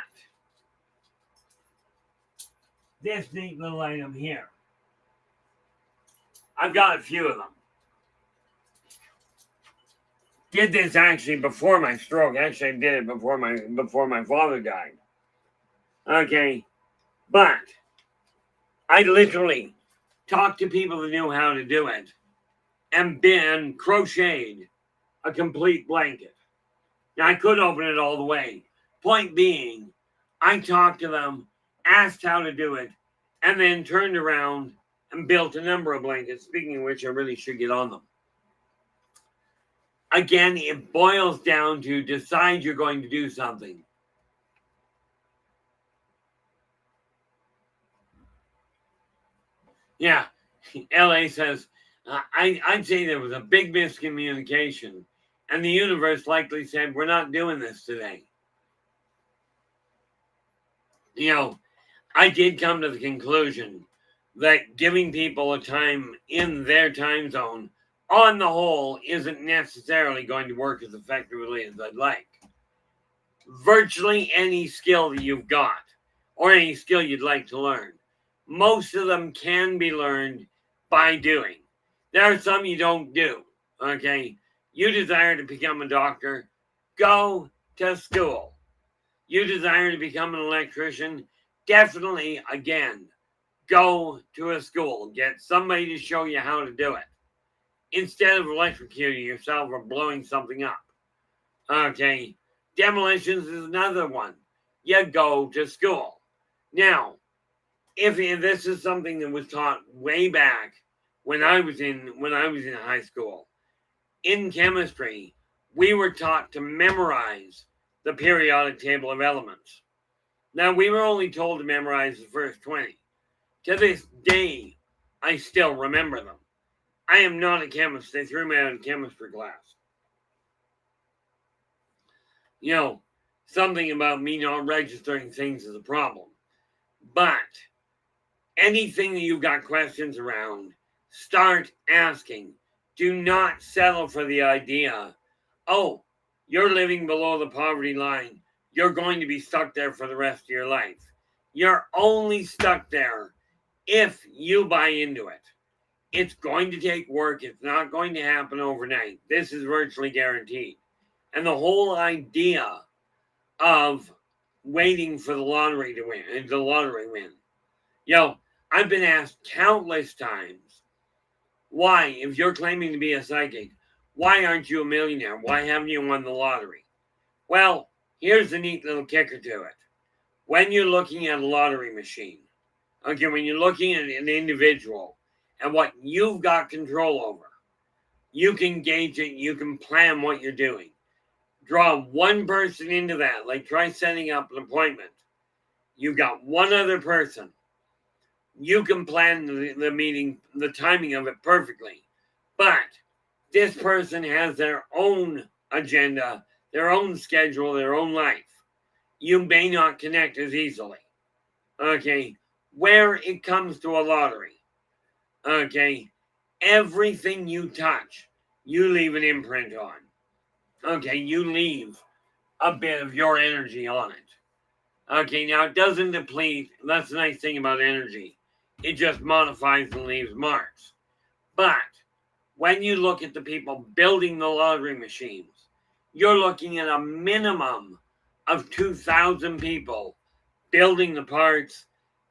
this neat little item here, I've got a few of them. Did this actually before my stroke. Actually, I did it before my father died. Okay, but I literally talked to people that knew how to do it and crocheted a complete blanket. Now, I couldn't open it all the way. Point being, I talked to them, asked how to do it, and then turned around and built a number of blankets. Speaking of which, I really should get on them. Again, it boils down to decide you're going to do something. Yeah, LA says, I'd say there was a big miscommunication, and the universe likely said, we're not doing this today. You know, I did come to the conclusion that giving people a time in their time zone, on the whole, isn't necessarily going to work as effectively as I'd like. Virtually any skill that you've got, or any skill you'd like to learn, most of them can be learned by doing. There are some you don't do, okay? You desire to become a doctor, go to school. You desire to become an electrician, definitely, again, go to a school. Get somebody to show you how to do it, instead of electrocuting yourself or blowing something up. Okay, demolitions is another one. You go to school. Now, if this is something that was taught way back when I was in high school, in chemistry, we were taught to memorize the periodic table of elements. Now, we were only told to memorize the first 20. To this day, I still remember them. I am not a chemist. They threw me out of chemistry class. You know, something about me not registering things is a problem. But anything that you've got questions around, start asking. Do not settle for the idea, oh, you're living below the poverty line. You're going to be stuck there for the rest of your life. You're only stuck there if you buy into it. It's going to take work. It's not going to happen overnight. This is virtually guaranteed. And the whole idea of waiting for the lottery to win, You know, I've been asked countless times, why, if you're claiming to be a psychic, why aren't you a millionaire? Why haven't you won the lottery? Well, here's the neat little kicker to it. When you're looking at a lottery machine, okay, when you're looking at an individual and what you've got control over, you can gauge it, you can plan what you're doing. Draw one person into that, like try setting up an appointment. You've got one other person. You can plan the meeting, the timing of it perfectly. But this person has their own agenda, their own schedule, their own life. You may not connect as easily. Okay, where it comes to a lottery. Okay, everything you touch, you leave an imprint on. Okay, you leave a bit of your energy on it. Okay, now it doesn't deplete. That's the nice thing about energy. It just modifies and leaves marks. But when you look at the people building the lottery machines, you're looking at a minimum of 2,000 people building the parts,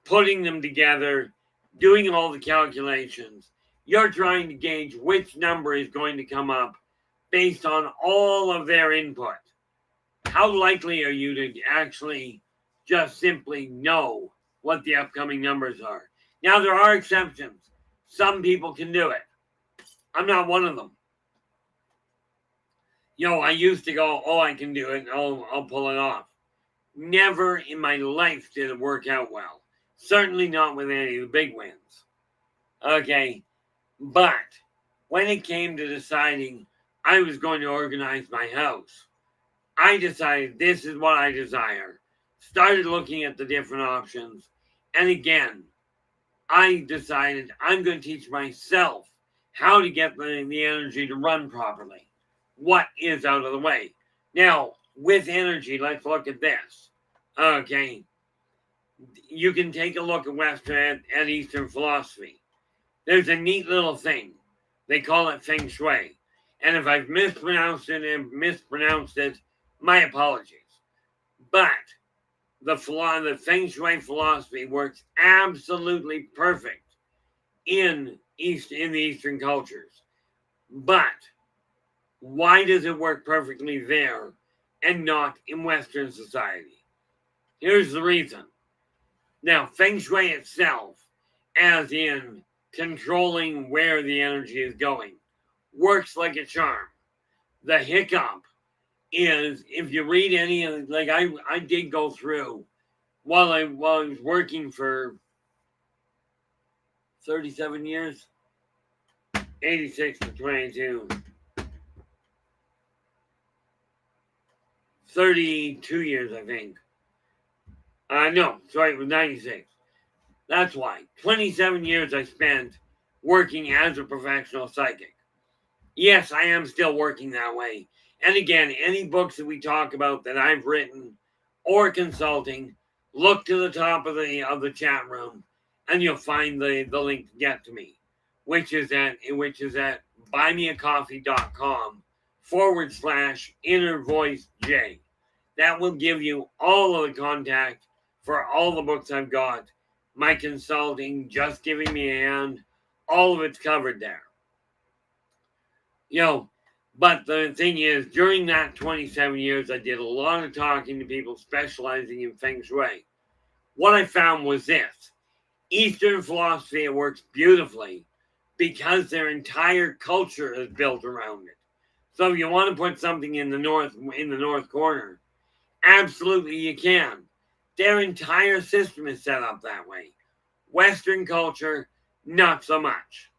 putting them together, doing all the calculations. You're trying to gauge which number is going to come up based on all of their input. How likely are you to actually just simply know what the upcoming numbers are? Now, there are exceptions. Some people can do it. I'm not one of them. I used to go, oh, I can do it. I'll pull it off. Never in my life did it work out well. Certainly not with any of the big wins. Okay. But when it came to deciding I was going to organize my house, I decided this is what I desire. Started looking at the different options. And again, I decided I'm going to teach myself how to get the energy to run properly. What is out of the way? Now, with energy, let's look at this. Okay. You can take a look at Western and Eastern philosophy. There's a neat little thing. They call it Feng Shui. And if I've mispronounced it, my apologies. But the Feng Shui philosophy works absolutely perfect in the Eastern cultures. But why does it work perfectly there and not in Western society? Here's the reason. Now, Feng Shui itself, as in controlling where the energy is going, works like a charm. The hiccup is, if you read any of, like I did go through while I was working for 37 years, 86 to 22, 32 years, I think. No, sorry, it was 96. That's why. 27 years I spent working as a professional psychic. Yes, I am still working that way. And again, any books that we talk about that I've written or consulting, look to the top of the chat room and you'll find the link to get to me, which is at buymeacoffee.com/innervoicej. That will give you all of the contact for all the books I've got, my consulting, just giving me a hand, all of it's covered there. But the thing is, during that 27 years, I did a lot of talking to people specializing in Feng Shui. What I found was this. Eastern philosophy, it works beautifully because their entire culture is built around it. So if you want to put something in the north corner, absolutely you can. Their entire system is set up that way. Western culture, not so much.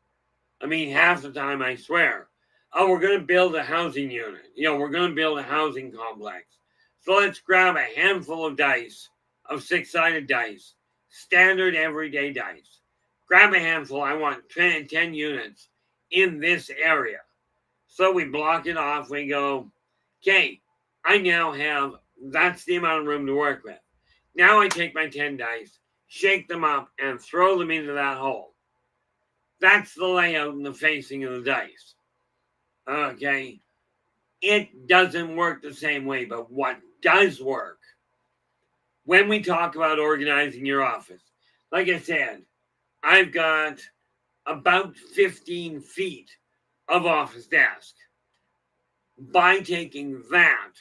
I mean, half the time, I swear, oh, we're going to build a housing unit. We're going to build a housing complex. So let's grab a handful of dice, of 6-sided dice, standard everyday dice. Grab a handful. I want 10 units in this area. So we block it off. We go, okay, I now have, that's the amount of room to work with. Now I take my 10 dice, shake them up, and throw them into that hole. That's the layout and the facing of the dice. Okay. It doesn't work the same way, but what does work, when we talk about organizing your office, like I said, I've got about 15 feet of office desk. By taking that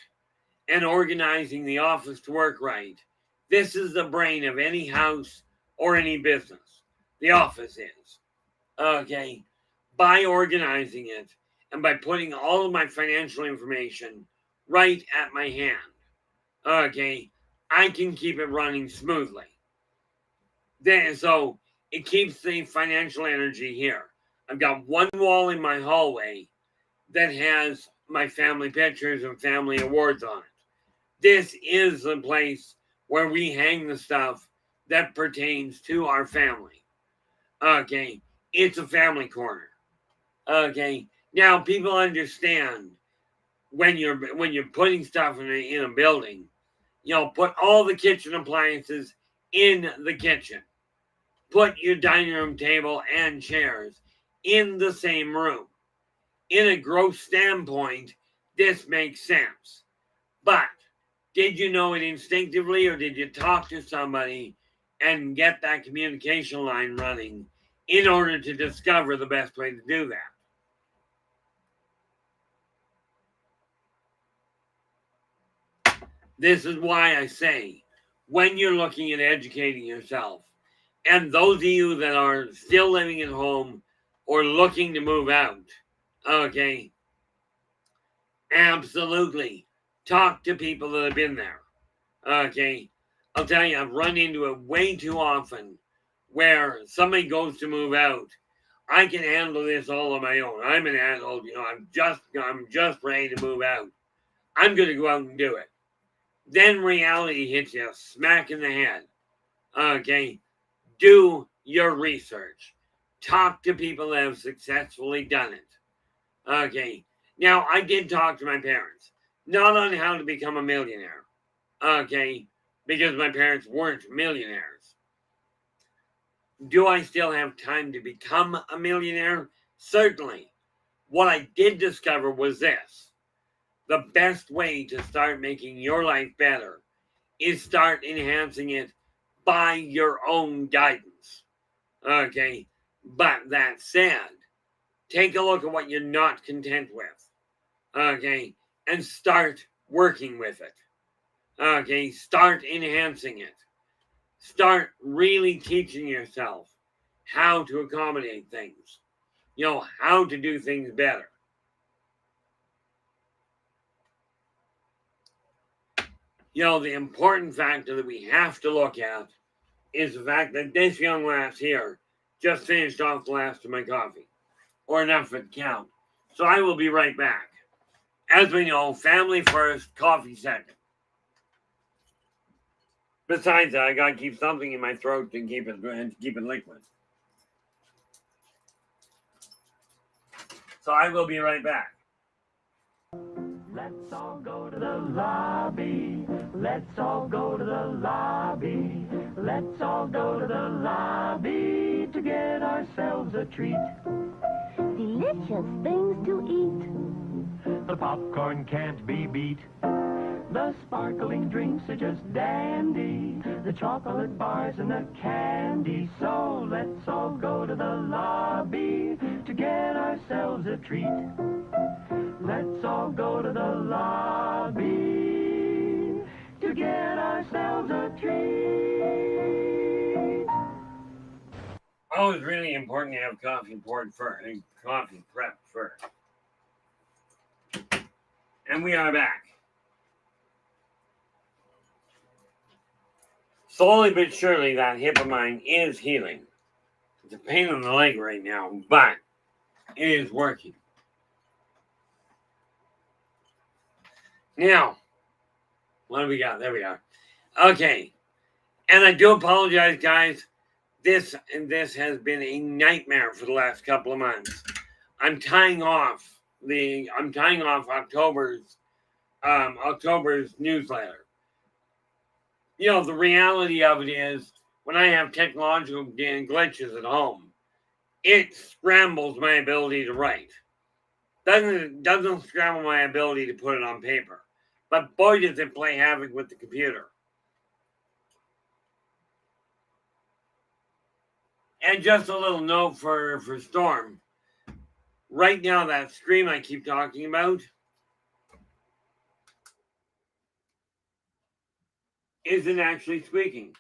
and organizing the office to work right, this is the brain of any house or any business. The office is. Okay. By organizing it and by putting all of my financial information right at my hand, okay, I can keep it running smoothly. So it keeps the financial energy here. I've got one wall in my hallway that has my family pictures and family awards on it. This is the place where we hang the stuff that pertains to our family. Okay, it's a family corner. Okay, now people understand when you're putting stuff in a building, put all the kitchen appliances in the kitchen. put your dining room table and chairs in the same room. In a growth standpoint, this makes sense. But did you know it instinctively, or did you talk to somebody and get that communication line running in order to discover the best way to do that? This is why I say, when you're looking at educating yourself, and those of you that are still living at home or looking to move out, okay, absolutely talk to people that have been there. Okay, I'll tell you, I've run into it way too often where somebody goes to move out. I can handle this all on my own. I'm an adult, I'm just ready to move out. I'm going to go out and do it. Then reality hits you smack in the head. Okay, do your research. Talk to people that have successfully done it. Okay, now I did talk to my parents, not on how to become a millionaire. Okay, because my parents weren't millionaires. Do I still have time to become a millionaire? Certainly. What I did discover was this. The best way to start making your life better is start enhancing it by your own guidance. Okay, but that said, take a look at what you're not content with. Okay, and start working with it. Okay, start enhancing it. Start really teaching yourself how to accommodate things. How to do things better. The important factor that we have to look at is the fact that this young lass here just finished off the last of my coffee, or enough for it to count. So I will be right back. As we know, family first, coffee second. Besides that, I gotta keep something in my throat to keep it liquid. So I will be right back. Let's all go to the lobby. Let's all go to the lobby. Let's all go to the lobby to get ourselves a treat. Delicious things to eat. The popcorn can't be beat. The sparkling drinks are just dandy. The chocolate bars and the candy. So let's all go to the lobby to get ourselves a treat. Let's all go to the lobby to get ourselves a treat. Always really important to have coffee poured first and coffee prepped first. And we are back. Slowly but surely, that hip of mine is healing. It's a pain in the leg right now, but it is working. Now, what do we got? There we are. Okay. And I do apologize, guys. This has been a nightmare for the last couple of months. I'm tying off October's newsletter. The reality of it is, when I have technological glitches at home, it scrambles my ability to write. Doesn't scramble my ability to put it on paper. But boy, does it play havoc with the computer. And just a little note for Storm. Right now, that scream I keep talking about isn't actually squeaking.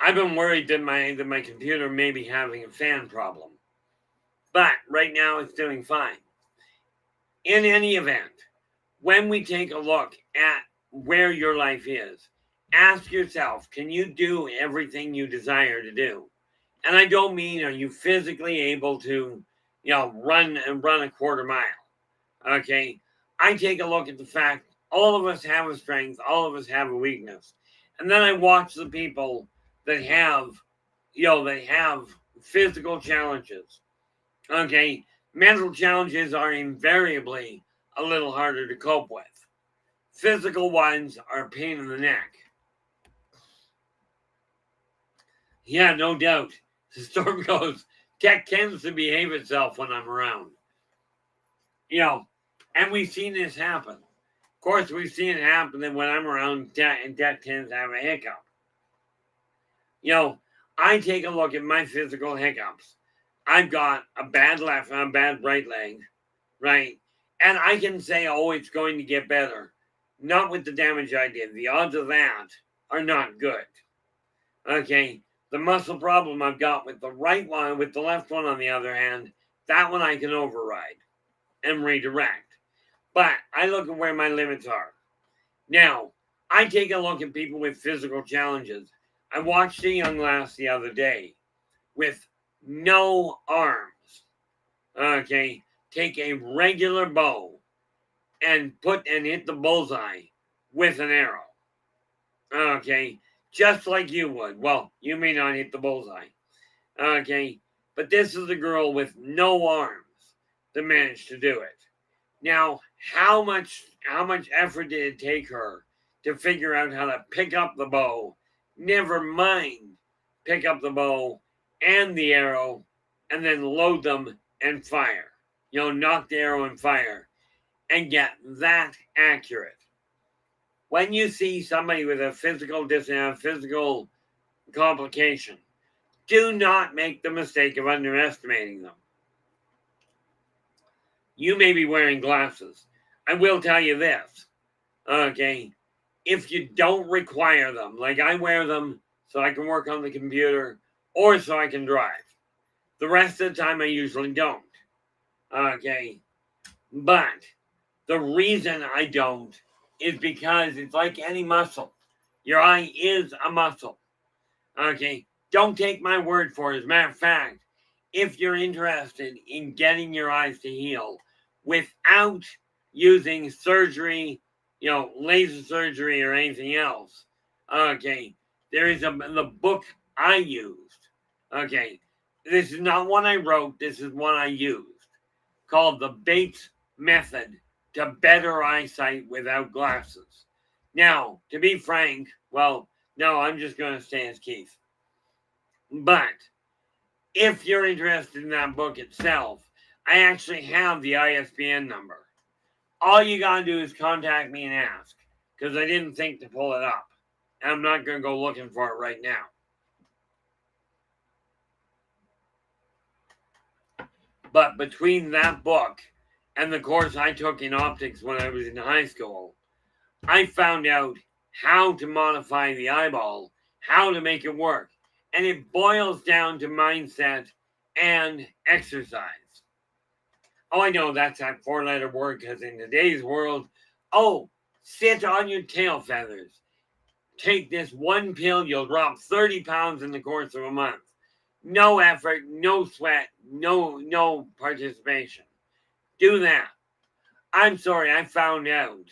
I've been worried that my computer may be having a fan problem. But right now it's doing fine. In any event, when we take a look at where your life is, ask yourself, can you do everything you desire to do? And I don't mean, are you physically able to, run a quarter mile? Okay. I take a look at the fact all of us have a strength, all of us have a weakness. And then I watch the people that have physical challenges. Okay. Mental challenges are invariably a little harder to cope with. Physical ones are a pain in the neck. Yeah, no doubt. The story goes, tech tends to behave itself when I'm around. And we've seen this happen. Of course, we've seen it happen that when I'm around, tech tends to have a hiccup. I take a look at my physical hiccups. I've got a bad right leg, right? And I can say, oh, it's going to get better. Not with the damage I did. The odds of that are not good. Okay, the muscle problem I've got with the right one, with the left one on the other hand, that one I can override and redirect. But I look at where my limits are. Now, I take a look at people with physical challenges. I watched a young lass the other day with no arms. Okay, take a regular bow and hit the bullseye with an arrow. Okay, just like you would. Well, you may not hit the bullseye. Okay, but this is a girl with no arms that managed to do it. Now, how much effort did it take her to figure out how to pick up the bow? Never mind pick up the bow and the arrow and then load them and fire. Knock the arrow and fire and get that accurate. When you see somebody with a physical complication, do not make the mistake of underestimating them. You may be wearing glasses. I will tell you this, okay? If you don't require them, like I wear them so I can work on the computer or so I can drive. The rest of the time I usually don't, okay? But the reason I don't is because it's like any muscle. Your eye is a muscle, okay? Don't take my word for it. As a matter of fact, if you're interested in getting your eyes to heal without using surgery, laser surgery or anything else, okay, there is the book I used, okay, this is not one I wrote, this is one I used, called The Bates Method to Better Eyesight Without Glasses. Now, to be frank, well, no, I'm just going to stay as Keith. But if you're interested in that book itself, I actually have the ISBN number. All you got to do is contact me and ask, because I didn't think to pull it up. And I'm not going to go looking for it right now. But between that book and the course I took in optics when I was in high school, I found out how to modify the eyeball, how to make it work. And it boils down to mindset and exercise. Oh, I know that's that 4-letter word because in today's world, sit on your tail feathers. Take this one pill, you'll drop 30 pounds in the course of a month. No effort, no sweat, no participation. Do that. I'm sorry, I found out.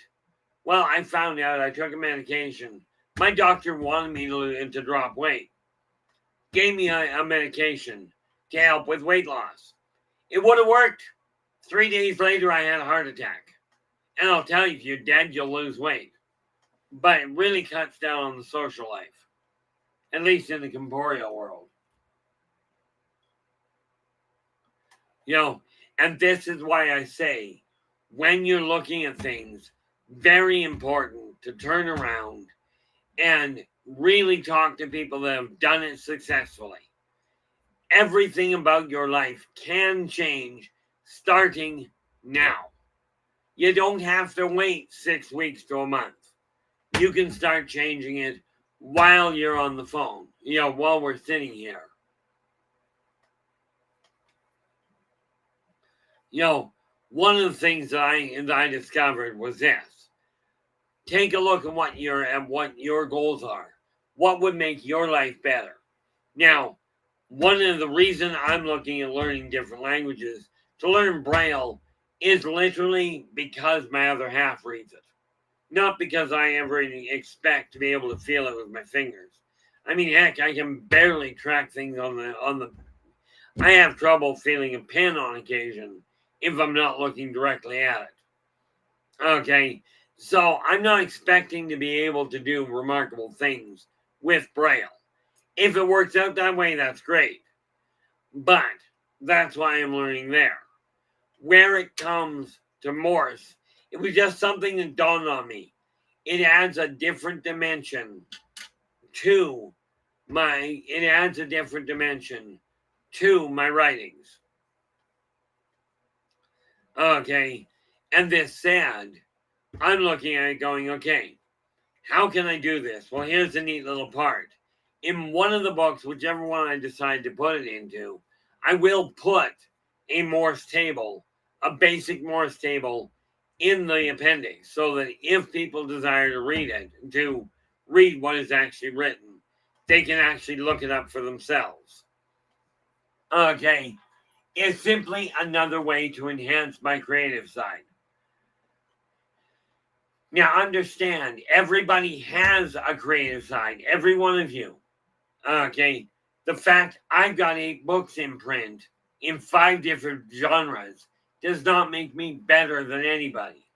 Well, I took a medication. My doctor wanted me to drop weight. Gave me a medication to help with weight loss. It would have worked. 3 days later, I had a heart attack. And I'll tell you, if you're dead, you'll lose weight. But it really cuts down on the social life, at least in the corporeal world. And this is why I say, when you're looking at things, very important to turn around and really talk to people that have done it successfully. Everything about your life can change starting now. You don't have to wait 6 weeks to a month. You can start changing it while you're on the phone, while we're sitting here. One of the things that I discovered was this. Take a look at what your goals are. What would make your life better? Now, one of the reasons I'm looking at learning different languages to learn Braille is literally because my other half reads it. Not because I ever expect to be able to feel it with my fingers. I mean, heck, I can barely track things on the. I have trouble feeling a pen on occasion if I'm not looking directly at it. Okay, So I'm not expecting to be able to do remarkable things with Braille. If it works out that way, that's great. But that's why I'm learning there. Where it comes to Morse, it was just something that dawned on me. It adds a different dimension to my writings. Okay. And this said, I'm looking at it going, okay, how can I do this? Well, here's the neat little part. In one of the books, whichever one I decide to put it into, I will put a Morse table, a basic Morse table, in the appendix so that if people desire to read what is actually written, they can actually look it up for themselves. Okay, it's simply another way to enhance my creative side. Now, understand, everybody has a creative side, every one of you. Okay, the fact I've got 8 books in print in 5 different genres does not make me better than anybody.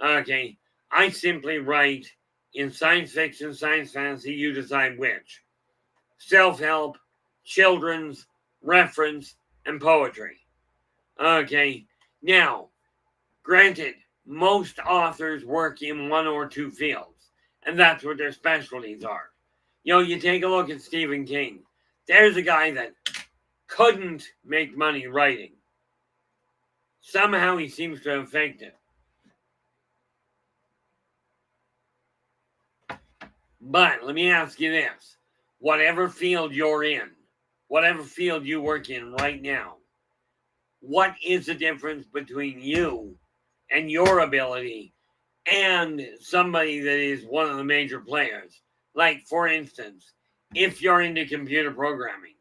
Okay, I simply write in science fiction, science fantasy, you decide which. Self-help, children's, reference, and poetry. Okay, now, granted, most authors work in 1 or 2 fields, and that's what their specialties are. You take a look at Stephen King. There's a guy that couldn't make money writing. Somehow he seems to have faked it. But let me ask you this. Whatever field you're in, whatever field you work in right now, what is the difference between you and your ability and somebody that is one of the major players? Like, for instance, if you're into computer programming,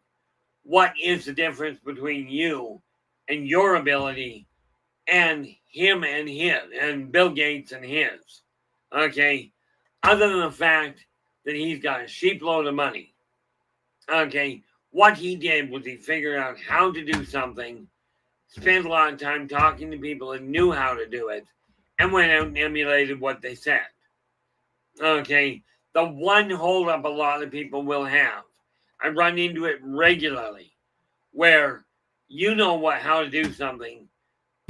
what is the difference between you and your ability and him and his, and Bill Gates and his? Okay, other than the fact that he's got a sheep load of money. Okay, what he did was he figured out how to do something, spent a lot of time talking to people that knew how to do it, and went out and emulated what they said. Okay, the one holdup a lot of people will have, I run into it regularly, where you know how to do something,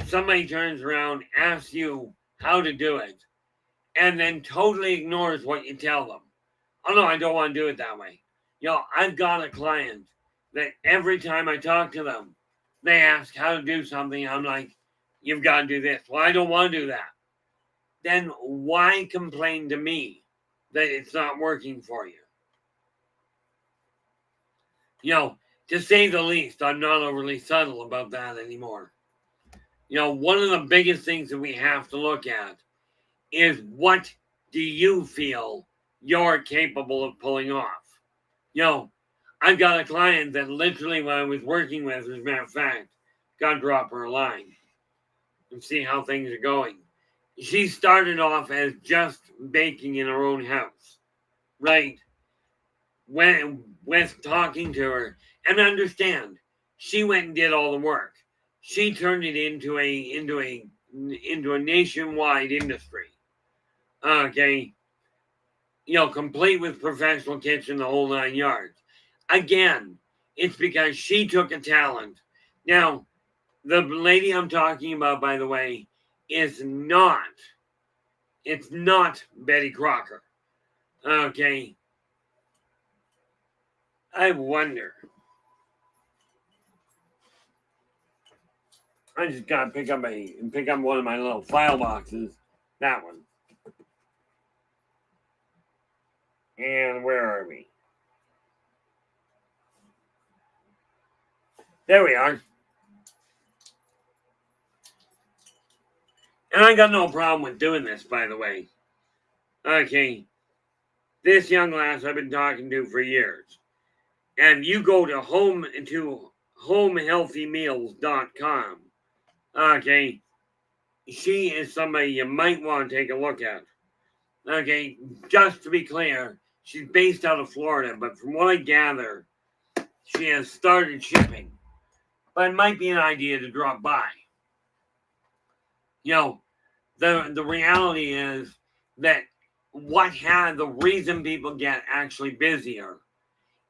somebody turns around, asks you how to do it, and then totally ignores what you tell them. Oh no, I don't want to do it that way. I've got a client that every time I talk to them, they ask how to do something. I'm like, you've got to do this. Well, I don't want to do that. Then why complain to me that it's not working for you? To say the least, I'm not overly subtle about that anymore. One of the biggest things that we have to look at is, what do you feel you're capable of pulling off? I've got a client that literally, when I was working with, as a matter of fact, got to drop her a line and see how things are going. She started off as just baking in her own house, right? With talking to her, and understand, she went and did all the work. She turned it into a nationwide industry. Okay, complete with professional kitchen, the whole 9 yards. Again, it's because she took a talent. Now, the lady I'm talking about, by the way, it's not Betty Crocker. Okay. I wonder. I just gotta pick up one of my little file boxes. That one. And where are we? There we are. And I got no problem with doing this, by the way. Okay. This young lass I've been talking to for years. And you go to homehealthymeals.com. Okay. She is somebody you might want to take a look at. Okay. Just to be clear, she's based out of Florida, but from what I gather, she has started shipping. But it might be an idea to drop by. The reality is, that the reason people get actually busier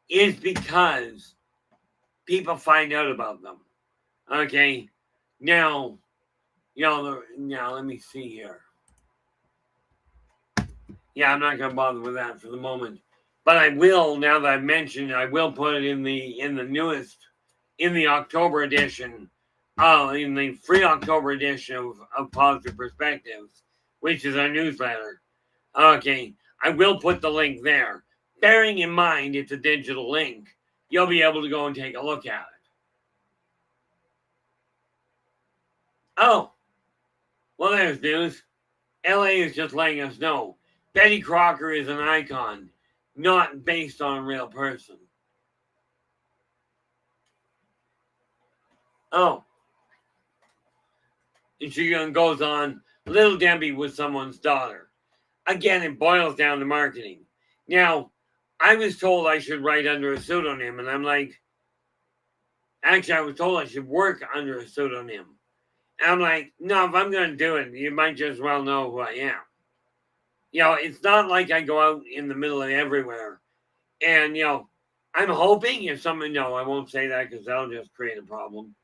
is because people find out about them. Okay, now, now let me see here. Yeah, I'm not gonna bother with that for the moment, but I will, now that I've mentioned, I will put it in the October edition, in the free October edition of Positive Perspectives, which is our newsletter. Okay, I will put the link there. Bearing in mind it's a digital link, you'll be able to go and take a look at it. Oh, well, there's news. LA is just letting us know Betty Crocker is an icon, not based on a real person. Oh, and she goes on, Little Debbie was someone's daughter. Again, it boils down to marketing. Now, I was told I should write under a pseudonym, and I'm like, actually, I was told I should work under a pseudonym. And I'm like, no, if I'm going to do it, you might just well know who I am. It's not like I go out in the middle of everywhere. And, I'm hoping if someone, no, I won't say that because that'll just create a problem.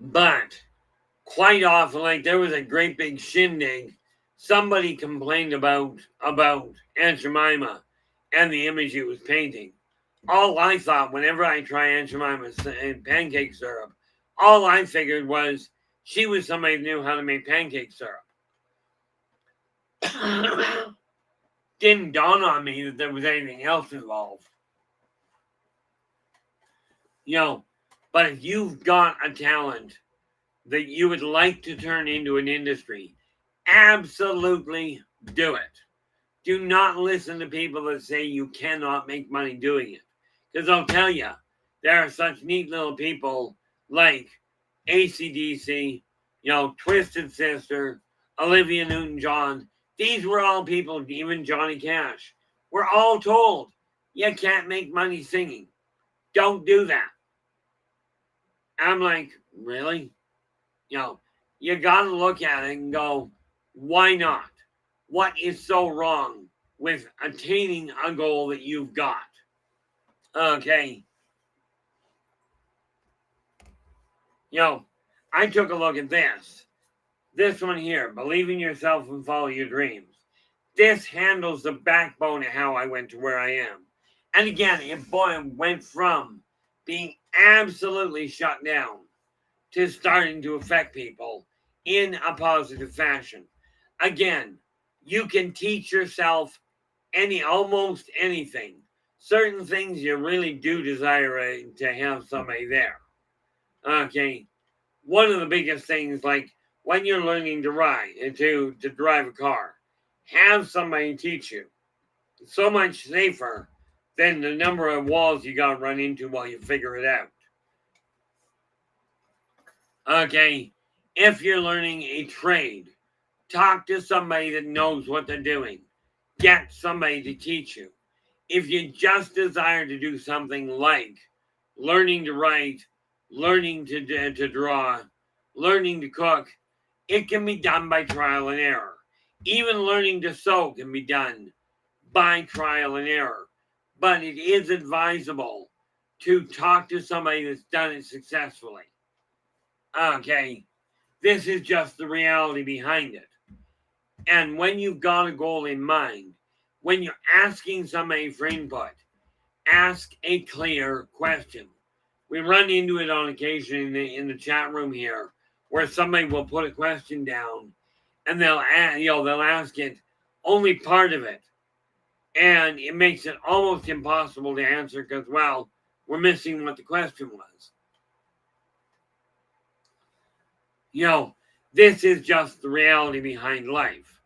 But quite often, like there was a great big shindig. Somebody complained about Aunt Jemima and the image it was painting. All I thought, whenever I try Aunt Jemima's pancake syrup, all I figured was she was somebody who knew how to make pancake syrup. Didn't dawn on me that there was anything else involved. But if you've got a talent that you would like to turn into an industry, absolutely do it. Do not listen to people that say you cannot make money doing it. Because I'll tell you, there are such neat little people like AC/DC, Twisted Sister, Olivia Newton-John. These were all people, even Johnny Cash. We're all told you can't make money singing. Don't do that. I'm like, really? You got to look at it and go, why not? What is so wrong with attaining a goal that you've got? Okay. I took a look at this. This one here, believe in yourself and follow your dreams. This handles the backbone of how I went to where I am. And again, it went from being absolutely shut down to starting to affect people in a positive fashion. Again, you can teach yourself almost anything. Certain things you really do desire to have somebody there. Okay. One of the biggest things, like when you're learning to ride, to drive a car, have somebody teach you. It's so much safer than the number of walls you got to run into while you figure it out. Okay, if you're learning a trade, talk to somebody that knows what they're doing. Get somebody to teach you. If you just desire to do something like learning to write, learning to draw, learning to cook, it can be done by trial and error. Even learning to sew can be done by trial and error. But it is advisable to talk to somebody that's done it successfully. Okay, this is just the reality behind it. And when you've got a goal in mind, when you're asking somebody for input, ask a clear question. We run into it on occasion in the chat room here, where somebody will put a question down, and they'll ask it only part of it, and it makes it almost impossible to answer because, well, we're missing what the question was. This is just the reality behind life.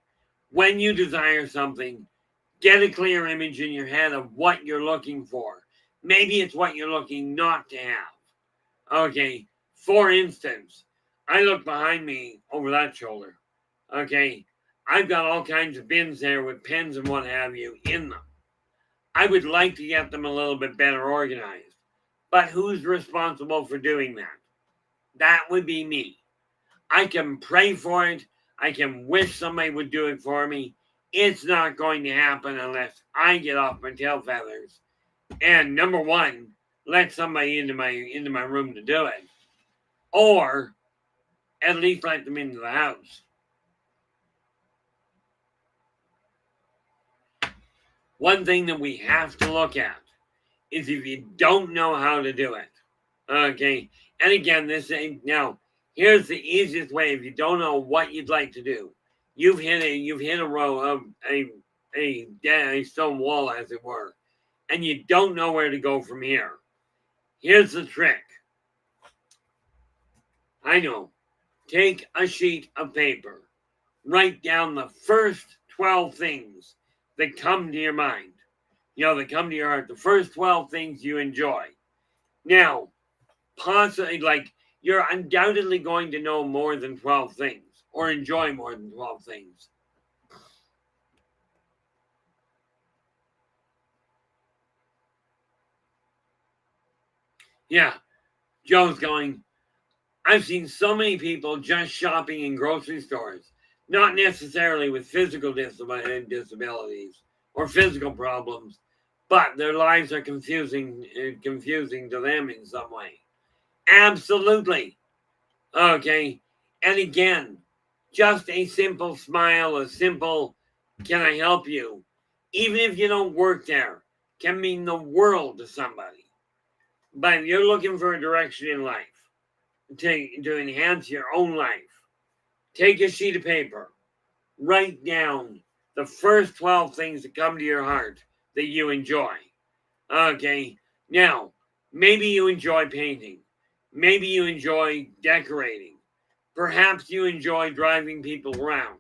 When you desire something, get a clear image in your head of what you're looking for. Maybe it's what you're looking not to have. Okay, for instance, I look behind me over that shoulder. Okay, I've got all kinds of bins there with pens and what have you in them. I would like to get them a little bit better organized. But who's responsible for doing that? That would be me. I can pray for it. I can wish somebody would do it for me. It's not going to happen unless I get off my tail feathers and, number one, let somebody into my room to do it, or at least let them into the house. One thing that we have to look at is if you don't know how to do it. Okay, and again, now here's the easiest way. If you don't know what you'd like to do, you've hit a row of a stone wall, as it were, and you don't know where to go from here. Here's the trick. I know. Take a sheet of paper. Write down the first 12 things that come to your mind. That come to your heart. The first 12 things you enjoy. Now, possibly, you're undoubtedly going to know more than 12 things or enjoy more than 12 things. Yeah, Joe's going, I've seen so many people just shopping in grocery stores, not necessarily with physical disabilities or physical problems, but their lives are confusing to them in some way. Absolutely. Okay. And again, just a simple smile, a simple, can I help you? Even if you don't work there, can mean the world to somebody. But if you're looking for a direction in life, to enhance your own life, take a sheet of paper, write down the first 12 things that come to your heart that you enjoy. Okay, now, maybe you enjoy painting. Maybe you enjoy decorating. Perhaps you enjoy driving people around.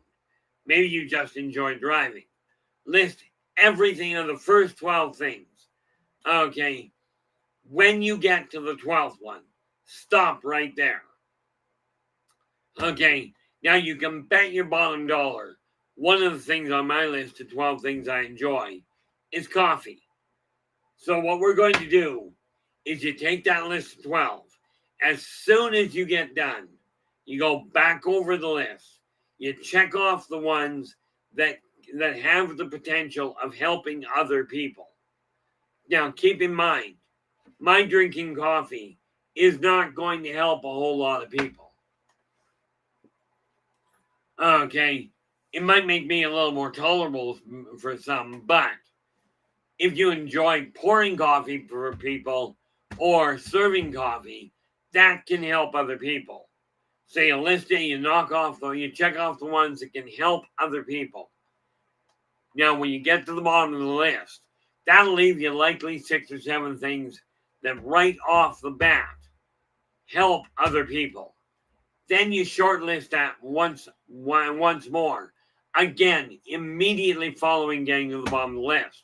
Maybe you just enjoy driving. List everything of the first 12 things. Okay, when you get to the 12th one, stop right there. Okay, now you can bet your bottom dollar. One of the things on my list of 12 things I enjoy is coffee. So what we're going to do is you take that list of 12. As soon as you get done, you go back over the list. You check off the ones that have the potential of helping other people. Now, keep in mind, my drinking coffee is not going to help a whole lot of people. Okay, it might make me a little more tolerable for some, but if you enjoy pouring coffee for people or serving coffee, that can help other people. So you list it, you check off the ones that can help other people. Now, when you get to the bottom of the list, that'll leave you likely 6 or 7 things that right off the bat help other people. Then you shortlist that once more. Again, immediately following getting to the bottom of the list.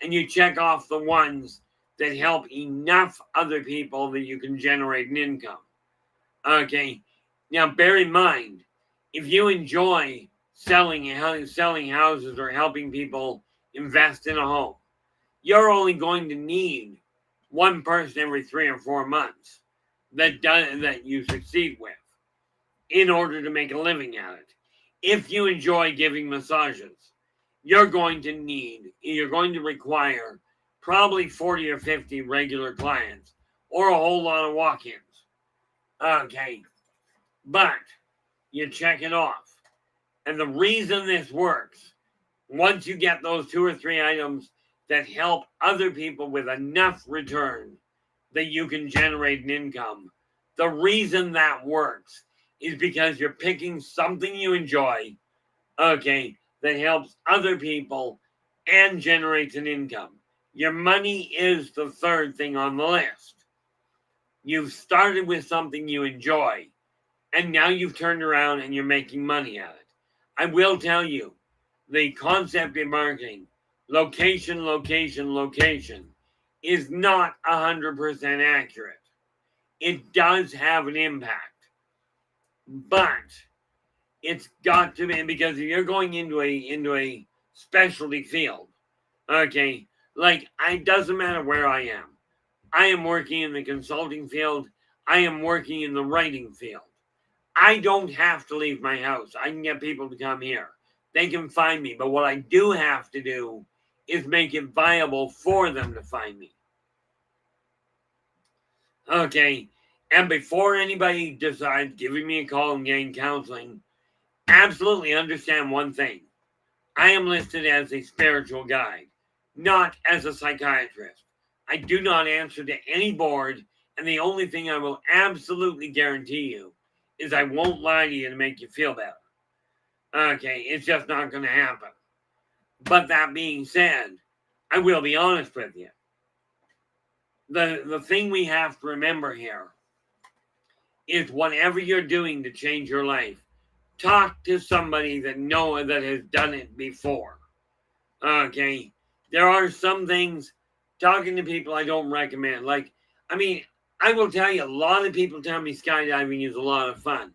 And you check off the ones that help enough other people that you can generate an income. Okay, now bear in mind, if you enjoy selling houses or helping people invest in a home, you're only going to need one person every 3 or 4 months that you succeed with in order to make a living at it. If you enjoy giving massages, you're going to require probably 40 or 50 regular clients or a whole lot of walk-ins. Okay, but you check it off. And the reason this works, once you get those 2 or 3 items that help other people with enough return that you can generate an income, the reason that works is because you're picking something you enjoy, okay, that helps other people and generates an income. Your money is the third thing on the list. You've started with something you enjoy, and now you've turned around and you're making money at it. I will tell you, the concept in marketing, location, location, location, is not 100% accurate. It does have an impact, but it's got to be, because if you're going into a specialty field, okay, it doesn't matter where I am. I am working in the consulting field. I am working in the writing field. I don't have to leave my house. I can get people to come here. They can find me. But what I do have to do is make it viable for them to find me. Okay. And before anybody decides giving me a call and getting counseling, absolutely understand one thing. I am listed as a spiritual guide, not as a psychiatrist. I do not answer to any board, and the only thing I will absolutely guarantee you is I won't lie to you to make you feel better. Okay, it's just not going to happen. But that being said, I will be honest with you. The thing we have to remember here is whatever you're doing to change your life, talk to somebody that has done it before. Okay, there are some things, talking to people I don't recommend. I will tell you, a lot of people tell me skydiving is a lot of fun.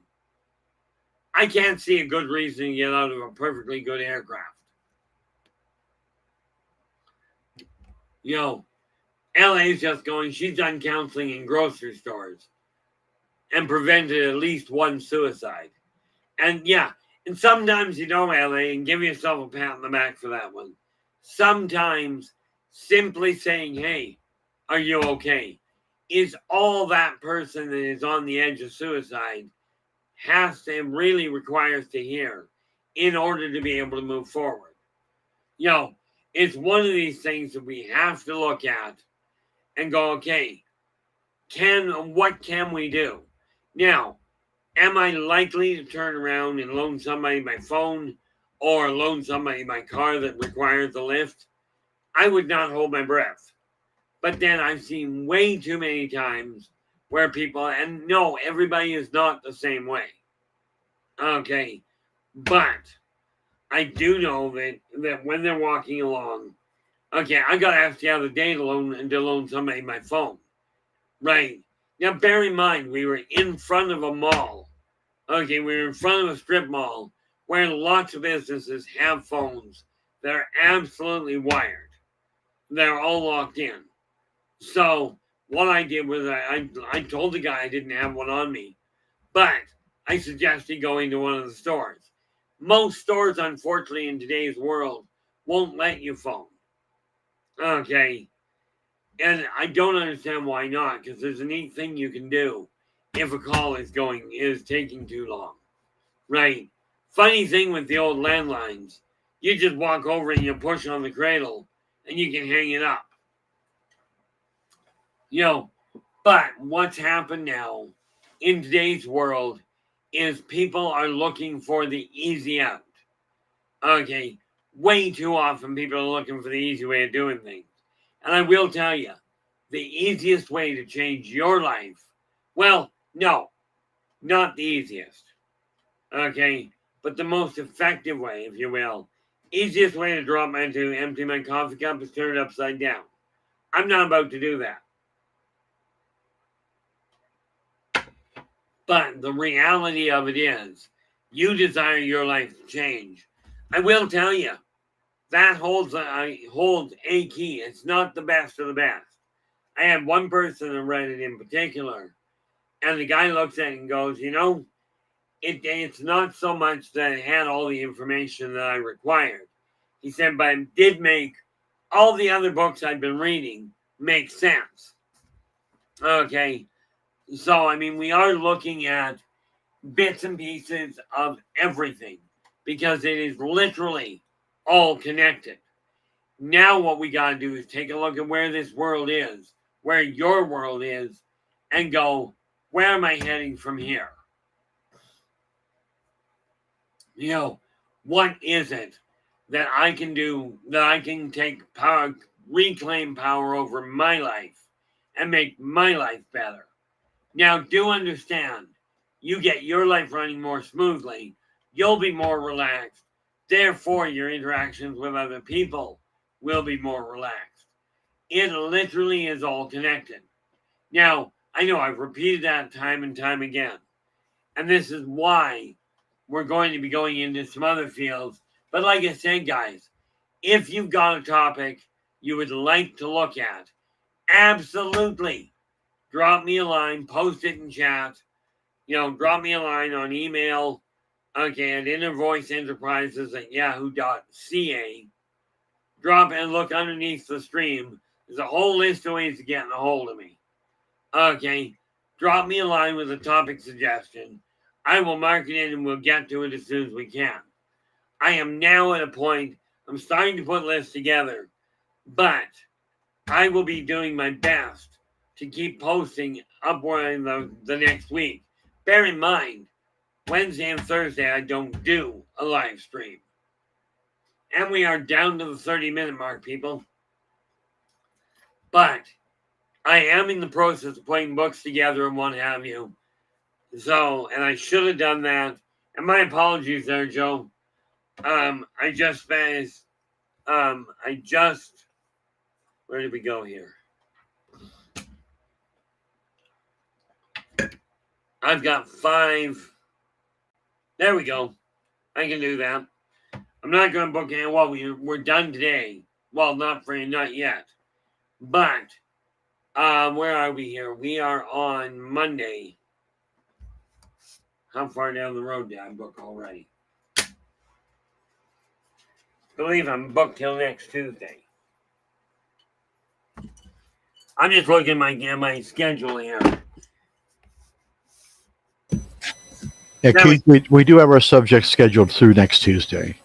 I can't see a good reason to get out of a perfectly good aircraft. LA's just going, she's done counseling in grocery stores and prevented at least one suicide. And and sometimes, LA, and give yourself a pat on the back for that one. Sometimes simply saying, hey, are you okay? Is all that person that is on the edge of suicide really requires to hear in order to be able to move forward. It's one of these things that we have to look at and go, okay, what can we do? Now, am I likely to turn around and loan somebody my phone or loan somebody my car that requires a lift? I would not hold my breath. But then I've seen way too many times where people, and no, everybody is not the same way. Okay, but I do know that when they're walking along, okay, I got asked the other day to loan somebody my phone. Right. Now, bear in mind, we were in front of a mall. Okay, we were in front of a strip mall where lots of businesses have phones that are absolutely wired. They're all locked in. So what I did was I told the guy I didn't have one on me, but I suggested going to one of the stores. Most stores, unfortunately, in today's world, won't let you phone. Okay. And I don't understand why not, because there's a neat thing you can do if a call is taking too long. Right. Funny thing with the old landlines, you just walk over and you push on the cradle and you can hang it up. But what's happened now in today's world is people are looking for the easy out. Okay. Way too often people are looking for the easy way of doing things. And I will tell you, the easiest way to change your life, well, no, not the easiest. Okay. But the most effective way, if you will, easiest way to empty my coffee cup is turn it upside down. I'm not about to do that. But the reality of it is, you desire your life to change. I will tell you, that holds a key. It's not the best of the best. I had one person that read it in particular, and the guy looks at it and goes, it's not so much that it had all the information that I required. He said, but it did make all the other books I've been reading make sense. Okay. So, we are looking at bits and pieces of everything because it is literally all connected. Now what we got to do is take a look at where this world is, where your world is, and go, where am I heading from here? What is it that I can do, that I can take power, reclaim power over my life and make my life better? Now, do understand, you get your life running more smoothly, you'll be more relaxed. Therefore, your interactions with other people will be more relaxed. It literally is all connected. Now, I know I've repeated that time and time again. And this is why we're going to be going into some other fields. But like I said, guys, if you've got a topic you would like to look at, absolutely drop me a line, post it in chat. drop me a line on email, at innervoiceenterprises@yahoo.ca. Drop and look underneath the stream. There's a whole list of ways to get a hold of me. Okay, drop me a line with a topic suggestion. I will mark it in and we'll get to it as soon as we can. I am now at a point, I'm starting to put lists together, but I will be doing my best to keep posting upward the next week. Bear in mind, Wednesday and Thursday I don't do a live stream. And we are down to the 30-minute mark, people. But I am in the process of putting books together and what have you. So, and I should have done that. And my apologies there, Joe. I just finished. Where did we go here? I've got 5. There we go. I can do that. I'm not going to book it. Well, we're done today. Well, not yet. But, where are we here? We are on Monday. How far down the road did I book already? I believe I'm booked till next Tuesday. I'm just looking at my schedule here. Yeah, Keith, we do have our subject scheduled through next Tuesday.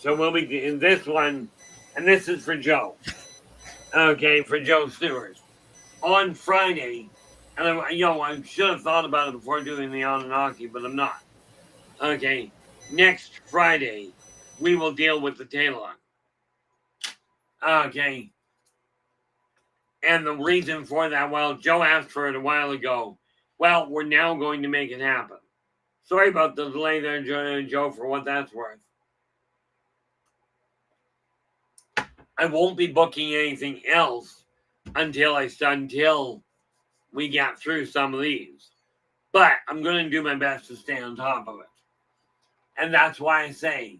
So we'll be in this one, and this is for Joe. Okay, for Joe Stewart. On Friday, and I should have thought about it before doing the Anunnaki, but I'm not. Okay, next Friday, we will deal with the Talon. Okay. And the reason for that, well, Joe asked for it a while ago. Well, we're now going to make it happen. Sorry about the delay there, Joe, for what that's worth. I won't be booking anything else until we get through some of these. But I'm going to do my best to stay on top of it. And that's why I say,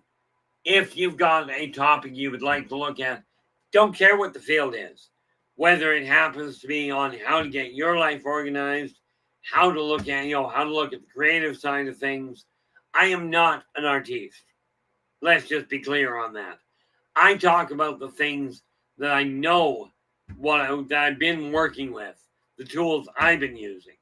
if you've got a topic you would like to look at, don't care what the field is. Whether it happens to be on how to get your life organized, how to look at the creative side of things. I am not an artiste. Let's just be clear on that. I talk about the things that I know, that I've been working with, the tools I've been using.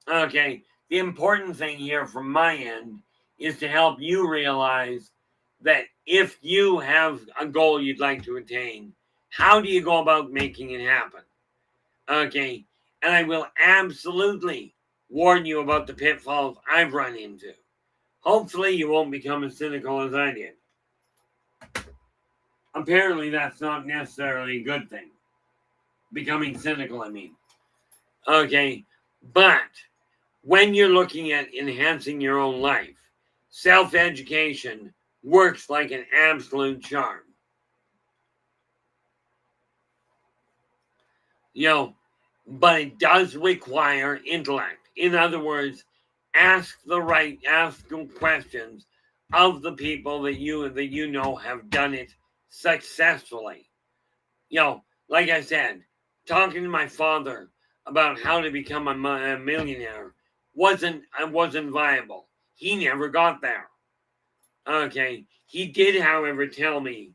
Okay, the important thing here from my end is to help you realize that if you have a goal you'd like to attain, how do you go about making it happen? Okay, and I will absolutely warn you about the pitfalls I've run into. Hopefully you won't become as cynical as I did. Apparently that's not necessarily a good thing. Becoming cynical, I mean. Okay, but when you're looking at enhancing your own life, self-education works like an absolute charm. But it does require intellect. In other words, ask questions of the people that you know have done it successfully. Like I said, talking to my father about how to become a millionaire wasn't viable. He never got there. Okay, he did, however, tell me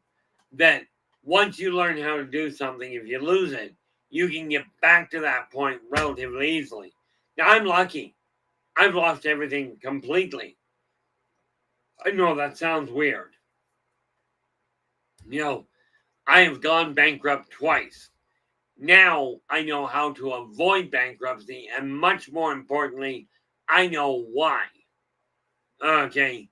that once you learn how to do something, if you lose it, you can get back to that point relatively easily. Now, I'm lucky. I've lost everything completely. I know that sounds weird. I have gone bankrupt twice. Now I know how to avoid bankruptcy, and much more importantly, I know why. Okay.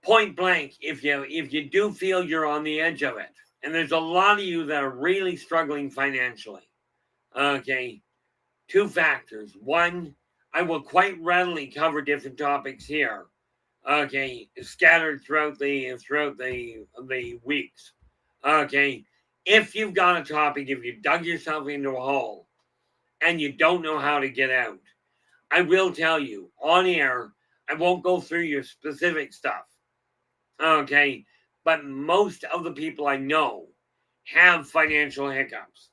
Point blank, if you do feel you're on the edge of it, and there's a lot of you that are really struggling financially. Okay. 2 factors. One, I will quite readily cover different topics here. Okay, scattered throughout the weeks. Okay. If you've got a topic, if you dug yourself into a hole and you don't know how to get out, I will tell you on air, I won't go through your specific stuff. Okay. But most of the people I know have financial hiccups.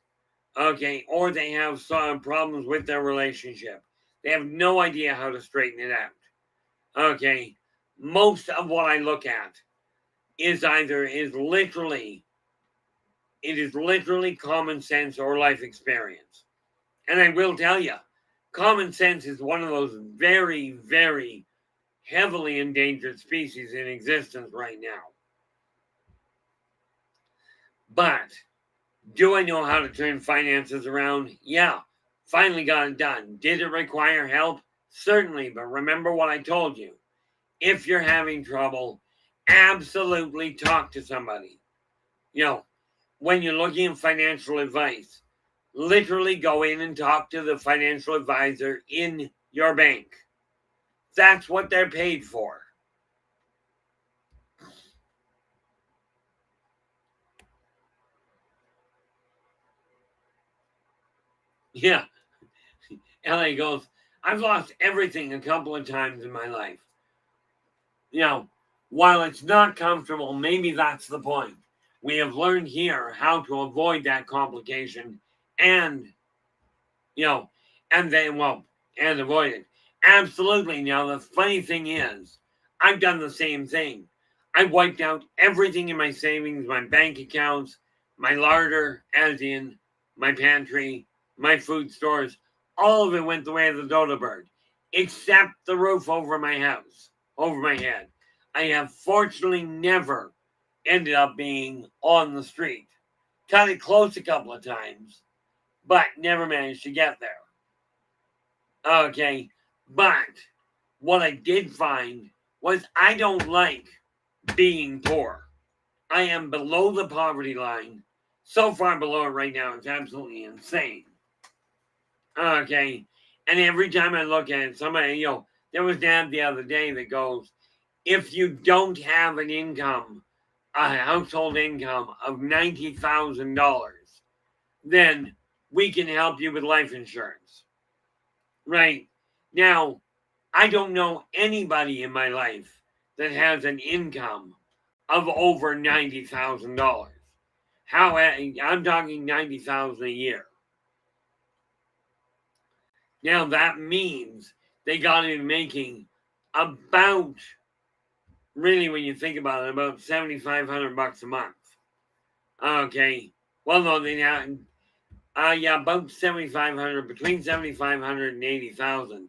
Okay, or they have some problems with their relationship. They have no idea how to straighten it out. Okay, most of what I look at is literally common sense or life experience. And I will tell you, common sense is one of those very, very heavily endangered species in existence right now. But do I know how to turn finances around? Yeah, finally got it done. Did it require help? Certainly, but remember what I told you. If you're having trouble, absolutely talk to somebody. When you're looking at financial advice, literally go in and talk to the financial advisor in your bank. That's what they're paid for. Yeah. LA goes, I've lost everything a couple of times in my life. While it's not comfortable, maybe that's the point. We have learned here how to avoid that complication and, and avoid it. Absolutely. Now, the funny thing is, I've done the same thing. I wiped out everything in my savings, my bank accounts, my larder, as in my pantry, my food stores. All of it went the way of the dodo bird, except the roof over my house, over my head. I have fortunately never ended up being on the street. Cut it close a couple of times, but never managed to get there. Okay, but what I did find was I don't like being poor. I am below the poverty line. So far below it right now, it's absolutely insane. Okay, and every time I look at it, somebody, there was an ad the other day that goes, if you don't have an income, a household income of $90,000, then we can help you with life insurance. Right? Now, I don't know anybody in my life that has an income of over $90,000. I'm talking $90,000 a year. Now that means they got to be making about, really, when you think about it, about $7,500 a month. Okay. Well, no, they now, about 7,500, between 7,500 and 80,000.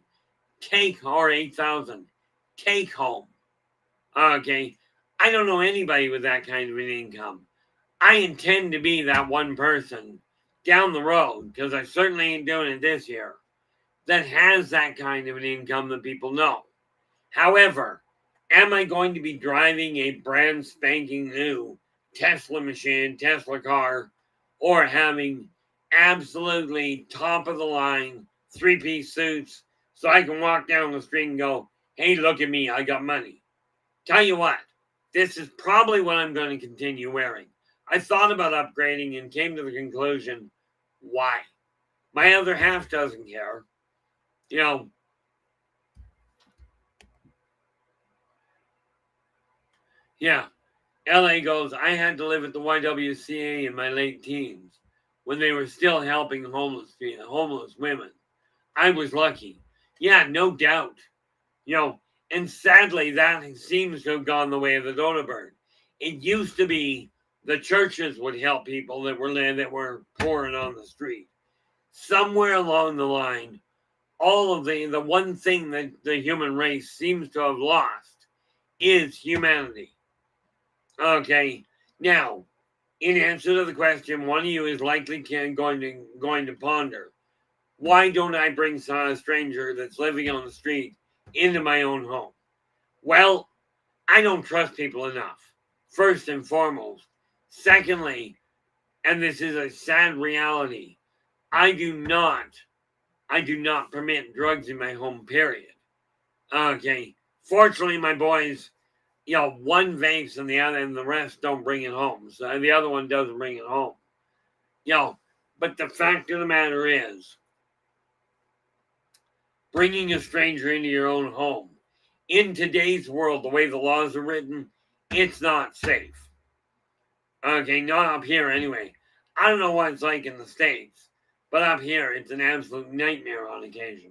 Or 8,000. Take home. Okay. I don't know anybody with that kind of an income. I intend to be that one person down the road, because I certainly ain't doing it this year, that has that kind of an income that people know. However, am I going to be driving a brand spanking new Tesla machine, Tesla car, or having absolutely top of the line 3-piece suits so I can walk down the street and go, hey, look at me, I got money? Tell you what, this is probably what I'm going to continue wearing. I thought about upgrading and came to the conclusion, why? My other half doesn't care. Yeah. LA goes, I had to live at the YWCA in my late teens when they were still helping homeless women. I was lucky. Yeah, no doubt. And sadly, that seems to have gone the way of the dodo bird. It used to be the churches would help people that were poor and on the street. Somewhere along the line, all of the one thing that the human race seems to have lost is humanity. Okay, now, in answer to the question, one of you is likely going to ponder, why don't I bring a stranger that's living on the street into my own home? Well, I don't trust people enough, first and foremost. Secondly, and this is a sad reality, I do not permit drugs in my home, period. Okay, fortunately, my boys, one vapes and the rest don't bring it home. So the other one doesn't bring it home. But the fact of the matter is, bringing a stranger into your own home, in today's world, the way the laws are written, it's not safe. Okay, not up here anyway. I don't know what it's like in the States, But up here, it's an absolute nightmare on occasion.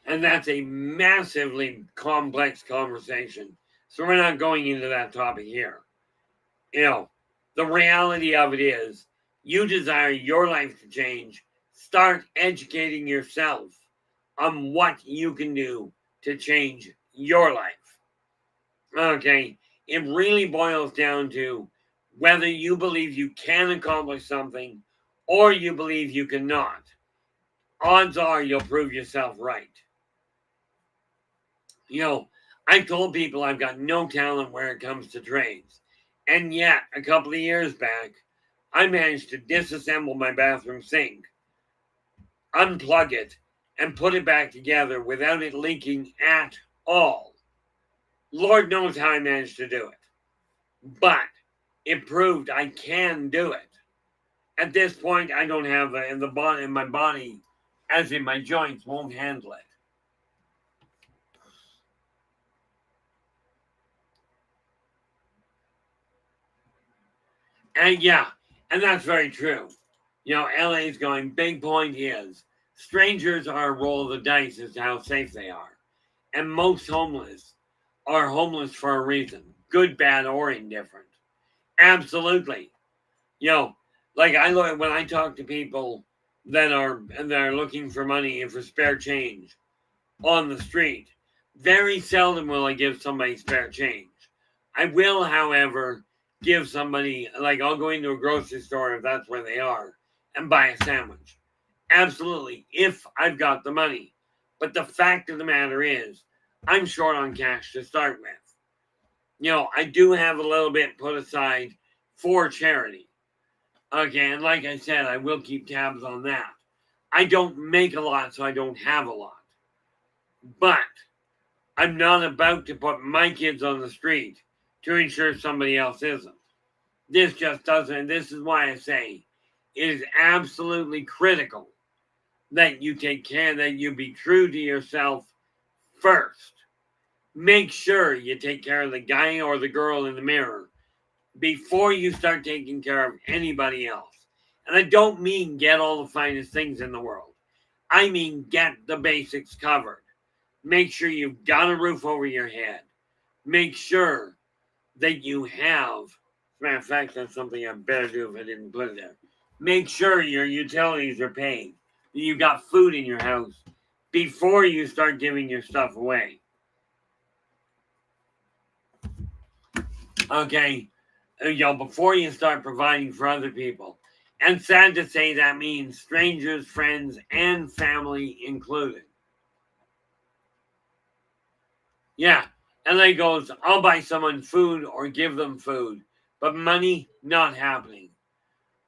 And that's a massively complex conversation. So we're not going into that topic here. The reality of it is, you desire your life to change. Start educating yourself on what you can do to change your life. Okay, it really boils down to whether you believe you can accomplish something or you believe you cannot. Odds are you'll prove yourself right. I told people I've got no talent where it comes to trades. And yet, a couple of years back, I managed to disassemble my bathroom sink, unplug it, and put it back together without it leaking at all. Lord knows how I managed to do it. But it proved I can do it. At this point, I don't have my body, as in my joints, won't handle it. And that's very true. LA's going, big point is, strangers are a roll of the dice as to how safe they are. And most homeless are homeless for a reason, good, bad, or indifferent. Absolutely. Like when I talk to people that are looking for money and for spare change on the street, very seldom will I give somebody spare change. I will, however, give somebody, like I'll go into a grocery store if that's where they are and buy a sandwich. Absolutely, if I've got the money. But the fact of the matter is, I'm short on cash to start with. I do have a little bit put aside for charity. Okay, and like I said, I will keep tabs on that. I don't make a lot, so I don't have a lot. But I'm not about to put my kids on the street to ensure somebody else isn't. This just doesn't. This is why I say it is absolutely critical that you take care, that you be true to yourself first. Make sure you take care of the guy or the girl in the mirror before you start taking care of anybody else. And I don't mean get all the finest things in the world. I mean get the basics covered. Make sure you've got a roof over your head. Make sure that you have, as a matter of fact, that's something I better do if I didn't put it there. Make sure your utilities are paid. That you've got food in your house before you start giving your stuff away. Okay? Before you start providing for other people. And sad to say, that means strangers, friends, and family included. Yeah. And then goes, I'll buy someone food or give them food. But money, not happening.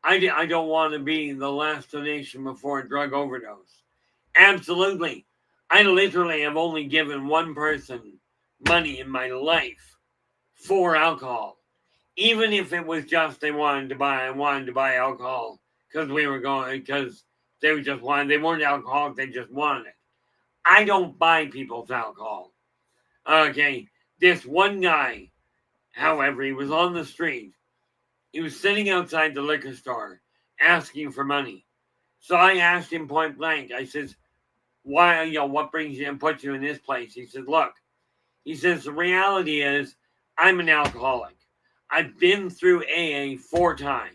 I don't want to be the last donation before a drug overdose. Absolutely. I literally have only given one person money in my life for alcohol. Even if it was just I wanted to buy alcohol because they weren't alcoholic, they just wanted it. I don't buy people's alcohol. Okay, this one guy, however, he was on the street. He was sitting outside the liquor store asking for money. So I asked him point blank, I says, why, what brings you and puts you in this place? He said, look, the reality is I'm an alcoholic. I've been through AA 4 times.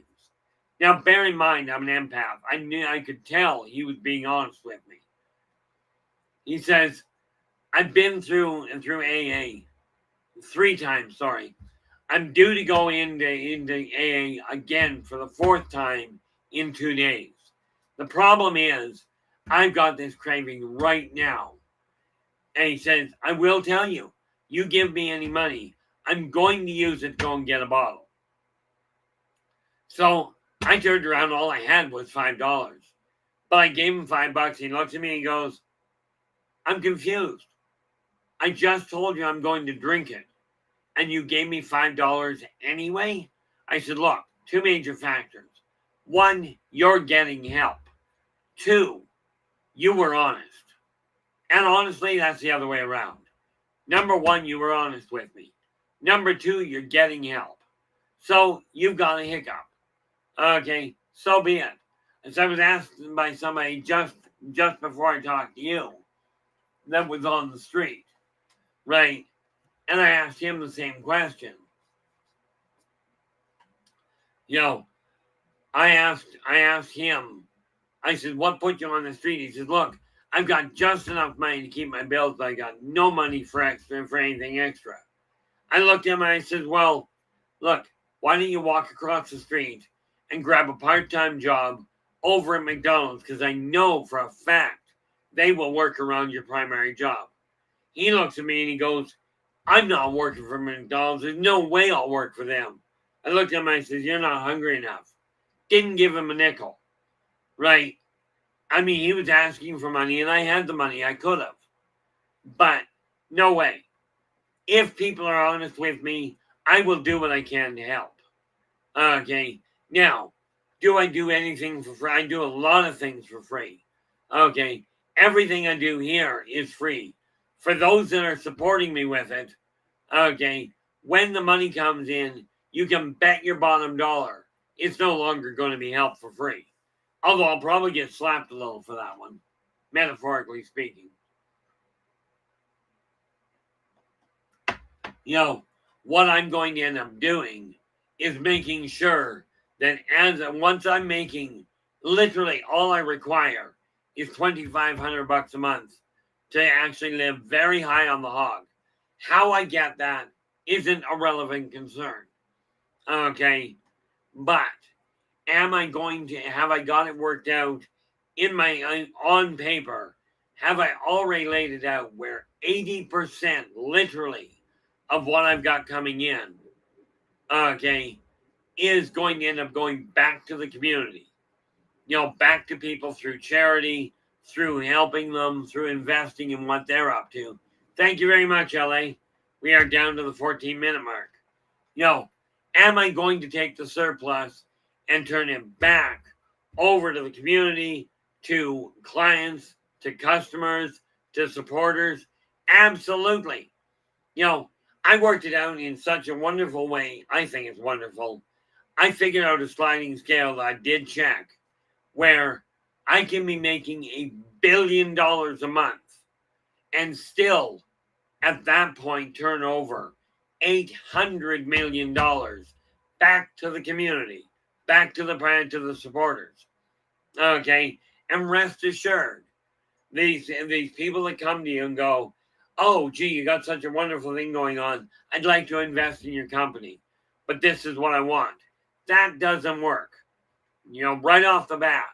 Now, bear in mind, I'm an empath. I could tell he was being honest with me. He says, I've been through AA 3 times, sorry. I'm due to go into AA again for the 4th time in 2 days. The problem is, I've got this craving right now. And he says, I will tell you, you give me any money, I'm going to use it to go and get a bottle. So I turned around, all I had was $5. But I gave him $5. He looks at me and he goes, I'm confused. I just told you I'm going to drink it. And you gave me $5 anyway? I said, look, 2 major factors. 1, you're getting help. 2, you were honest. And honestly, that's the other way around. Number 1, you were honest with me. Number 2, you're getting help. So you've got a hiccup. Okay, so be it. As I was asked by somebody just before I talked to you that was on the street, right? And I asked him the same question. I asked him, I said, what put you on the street? He said, look, I've got just enough money to keep my bills, but I got no money for anything extra. I looked at him and I said, well, look, why don't you walk across the street and grab a part-time job over at McDonald's? Because I know for a fact they will work around your primary job. He looks at me and he goes, I'm not working for McDonald's. There's no way I'll work for them. I looked at him and I said, you're not hungry enough. Didn't give him a nickel, right? I mean, he was asking for money and I had the money. I could have. But no way. If people are honest with me, I will do what I can to help. Okay. Now, do I do anything for free? I do a lot of things for free. Okay. Everything I do here is free. For those that are supporting me with it, okay, when the money comes in, you can bet your bottom dollar it's no longer going to be helped for free. Although I'll probably get slapped a little for that one, metaphorically speaking. What I'm going to end up doing is making sure that once I'm making, literally all I require is $2,500 a month to actually live very high on the hog. How I get that isn't a relevant concern. Okay, but have I got it worked out on paper? Have I already laid it out where 80% literally of what I've got coming in, okay, is going to end up going back to the community, back to people through charity, through helping them, through investing in what they're up to. Thank you very much, LA. We are down to the 14-minute mark. Am I going to take the surplus and turn it back over to the community, to clients, to customers, to supporters? Absolutely. I worked it out in such a wonderful way. I think it's wonderful. I figured out a sliding scale that I did check where I can be making $1 billion a month and still at that point turn over $800 million back to the community, back to the supporters. Okay. And rest assured, these people that come to you and go, oh, gee, you got such a wonderful thing going on. I'd like to invest in your company, but this is what I want. That doesn't work. Right off the bat,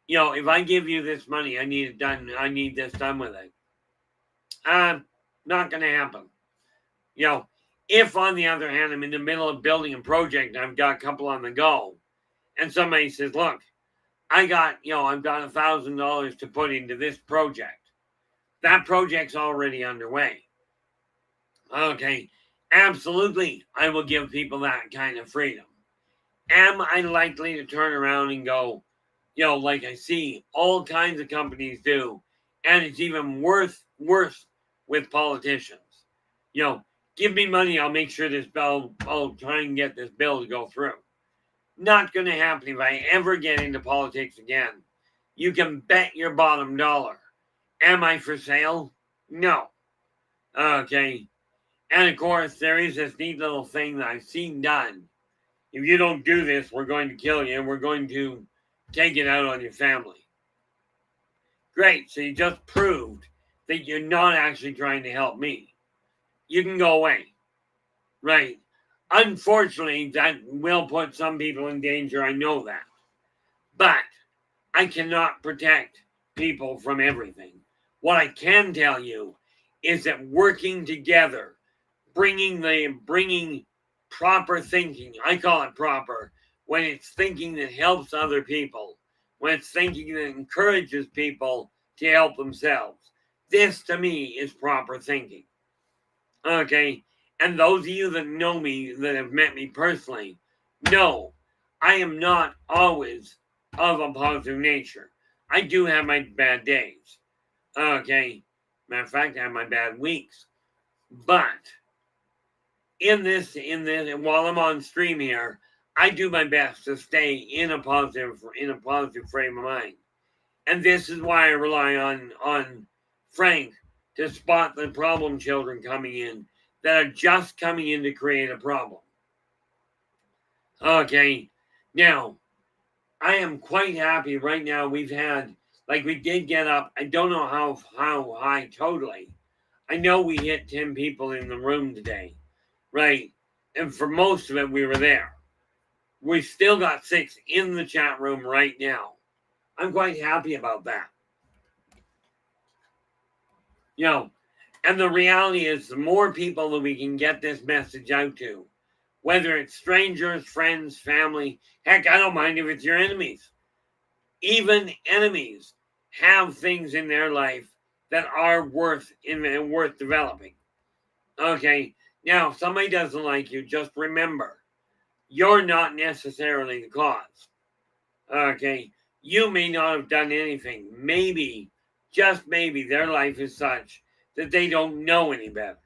if I give you this money, I need it done. I need this done with it. Not going to happen. If on the other hand, I'm in the middle of building a project and I've got a couple on the go and somebody says, look, I've got $1,000 to put into this project. That project's already underway. Okay, absolutely, I will give people that kind of freedom. Am I likely to turn around and go, like I see all kinds of companies do, and it's even worse with politicians. Give me money, I'll make sure I'll try and get this bill to go through. Not going to happen if I ever get into politics again. You can bet your bottom dollar. Am I for sale? No. Okay. And of course, there is this neat little thing that I've seen done. If you don't do this, we're going to kill you and we're going to take it out on your family. Great. So you just proved that you're not actually trying to help me. You can go away. Right. Unfortunately, that will put some people in danger. I know that. But I cannot protect people from everything. What I can tell you is that working together, bringing proper thinking, I call it proper, when it's thinking that helps other people, when it's thinking that encourages people to help themselves. This, to me, is proper thinking. Okay? And those of you that know me, that have met me personally, know I am not always of a positive nature. I do have my bad days. Okay? Matter of fact, I have my bad weeks. But in this, while I'm on stream here, I do my best to stay in a positive frame of mind. And this is why I rely on Frank to spot the problem children coming in that are just coming in to create a problem. Okay, now, I am quite happy right now. We've had, like, we did get up. I don't know how high totally. I know we hit 10 people in the room today, right? And for most of it, we were there. We still got 6 in the chat room right now. I'm quite happy about that. You know, and the reality is the more people that we can get this message out to, whether it's strangers, friends, family, heck, I don't mind if it's your enemies. Even enemies have things in their life that are worth developing. Okay, now if somebody doesn't like you, just remember, you're not necessarily the cause. Okay, you may not have done anything. Maybe, just maybe, their life is such that they don't know any better.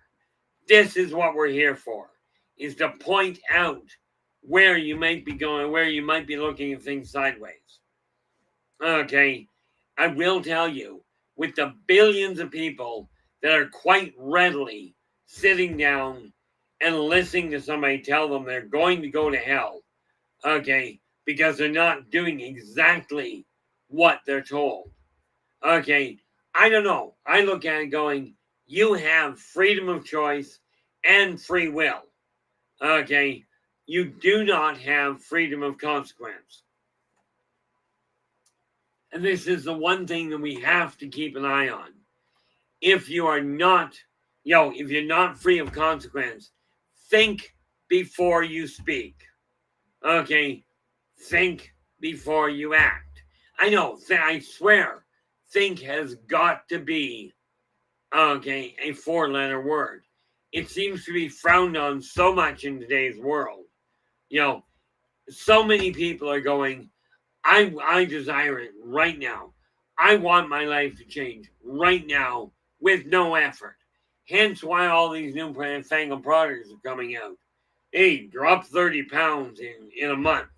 This is what we're here for, is to point out where you might be going, where you might be looking at things sideways. Okay, I will tell you, with the billions of people that are quite readily sitting down and listening to somebody tell them they're going to go to hell, okay, because they're not doing exactly what they're told. Okay, I don't know. I look at it going, you have freedom of choice and free will. Okay, you do not have freedom of consequence. And this is the one thing that we have to keep an eye on. If you are not, if you're not free of consequence, think before you speak. Okay, think before you act. I know, I swear, think has got to be, okay, a 4-letter word. It seems to be frowned on so much in today's world. So many people are going, I desire it right now. I want my life to change right now with no effort. Hence why all these new fangled products are coming out. Hey, drop 30 pounds in a month.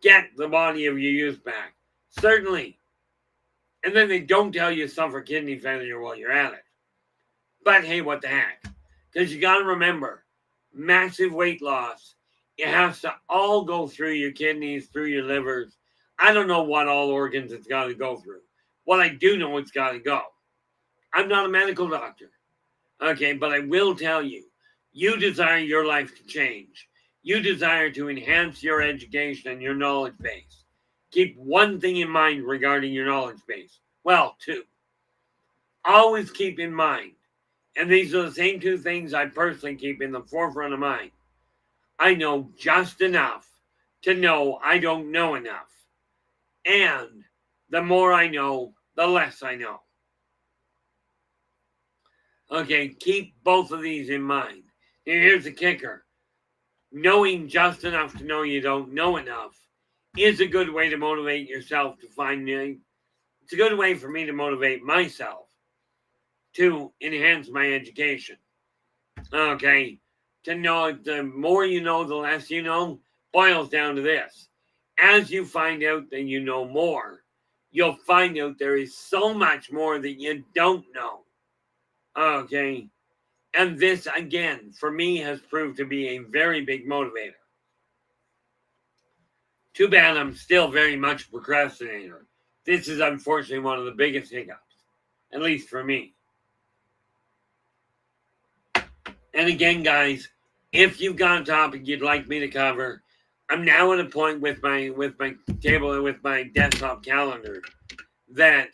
Get the body of your youth back. Certainly. And then they don't tell you suffer kidney failure while you're at it. But hey, what the heck? Because you got to remember, massive weight loss, it has to all go through your kidneys, through your livers. I don't know what all organs it's got to go through. What I do know, it's got to go. I'm not a medical doctor. Okay, but I will tell you, you desire your life to change. You desire to enhance your education and your knowledge base. Keep one thing in mind regarding your knowledge base. Well, 2. Always keep in mind, and these are the same 2 things I personally keep in the forefront of mind. I know just enough to know I don't know enough. And the more I know, the less I know. Okay, keep both of these in mind. Now, here's the kicker. Knowing just enough to know you don't know enough is a good way to motivate yourself to find it's a good way for me to motivate myself to enhance my education. Okay, to know the more you know, the less you know, boils down to this. As you find out that you know more, you'll find out there is so much more that you don't know. Okay, and this, again, for me, has proved to be a very big motivator. Too bad I'm still very much a procrastinator. This is unfortunately one of the biggest hiccups, at least for me. And again, guys, if you've got a topic you'd like me to cover, I'm now at a point with my table and with my desktop calendar that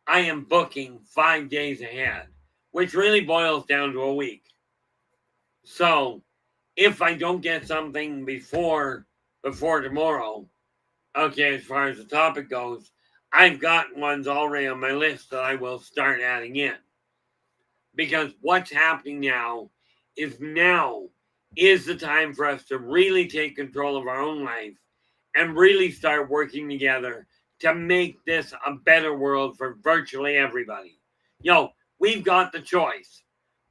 I am booking 5 days ahead, which really boils down to a week. So if I don't get something before tomorrow, okay, as far as the topic goes, I've got ones already on my list that I will start adding in. Because what's happening now is the time for us to really take control of our own life and really start working together to make this a better world for virtually everybody. We've got the choice.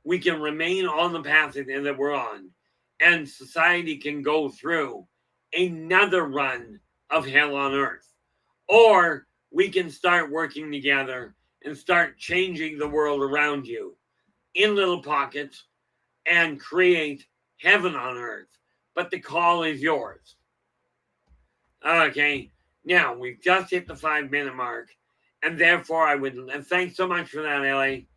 We can remain on the path that we're on and society can go through another run of hell on earth. Or we can start working together and start changing the world around you in little pockets and create heaven on earth. But the call is yours. Okay, now we've just hit the 5-minute mark, and therefore and thanks so much for that, Ellie.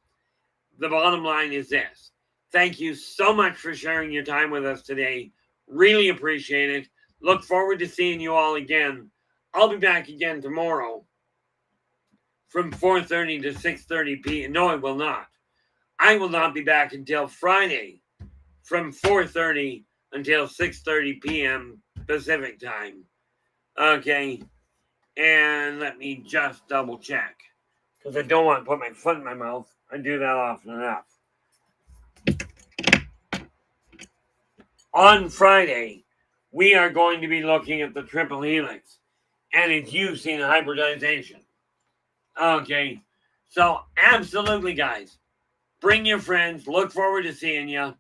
The bottom line is this. Thank you so much for sharing your time with us today. Really appreciate it. Look forward to seeing you all again. I'll be back again tomorrow from 4:30 to 6:30 p.m. No, I will not. I will not be back until Friday from 4:30 until 6:30 p.m. Pacific time. Okay, and let me just double check because I don't want to put my foot in my mouth. I do that often enough. On Friday, we are going to be looking at the triple helix and its use in hybridization. Okay, so absolutely, guys, bring your friends. Look forward to seeing you.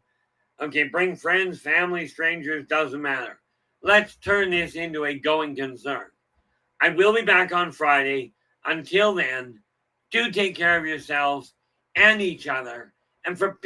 Okay, bring friends, family, strangers, doesn't matter. Let's turn this into a going concern. I will be back on Friday. Until then, do take care of yourselves and each other. And for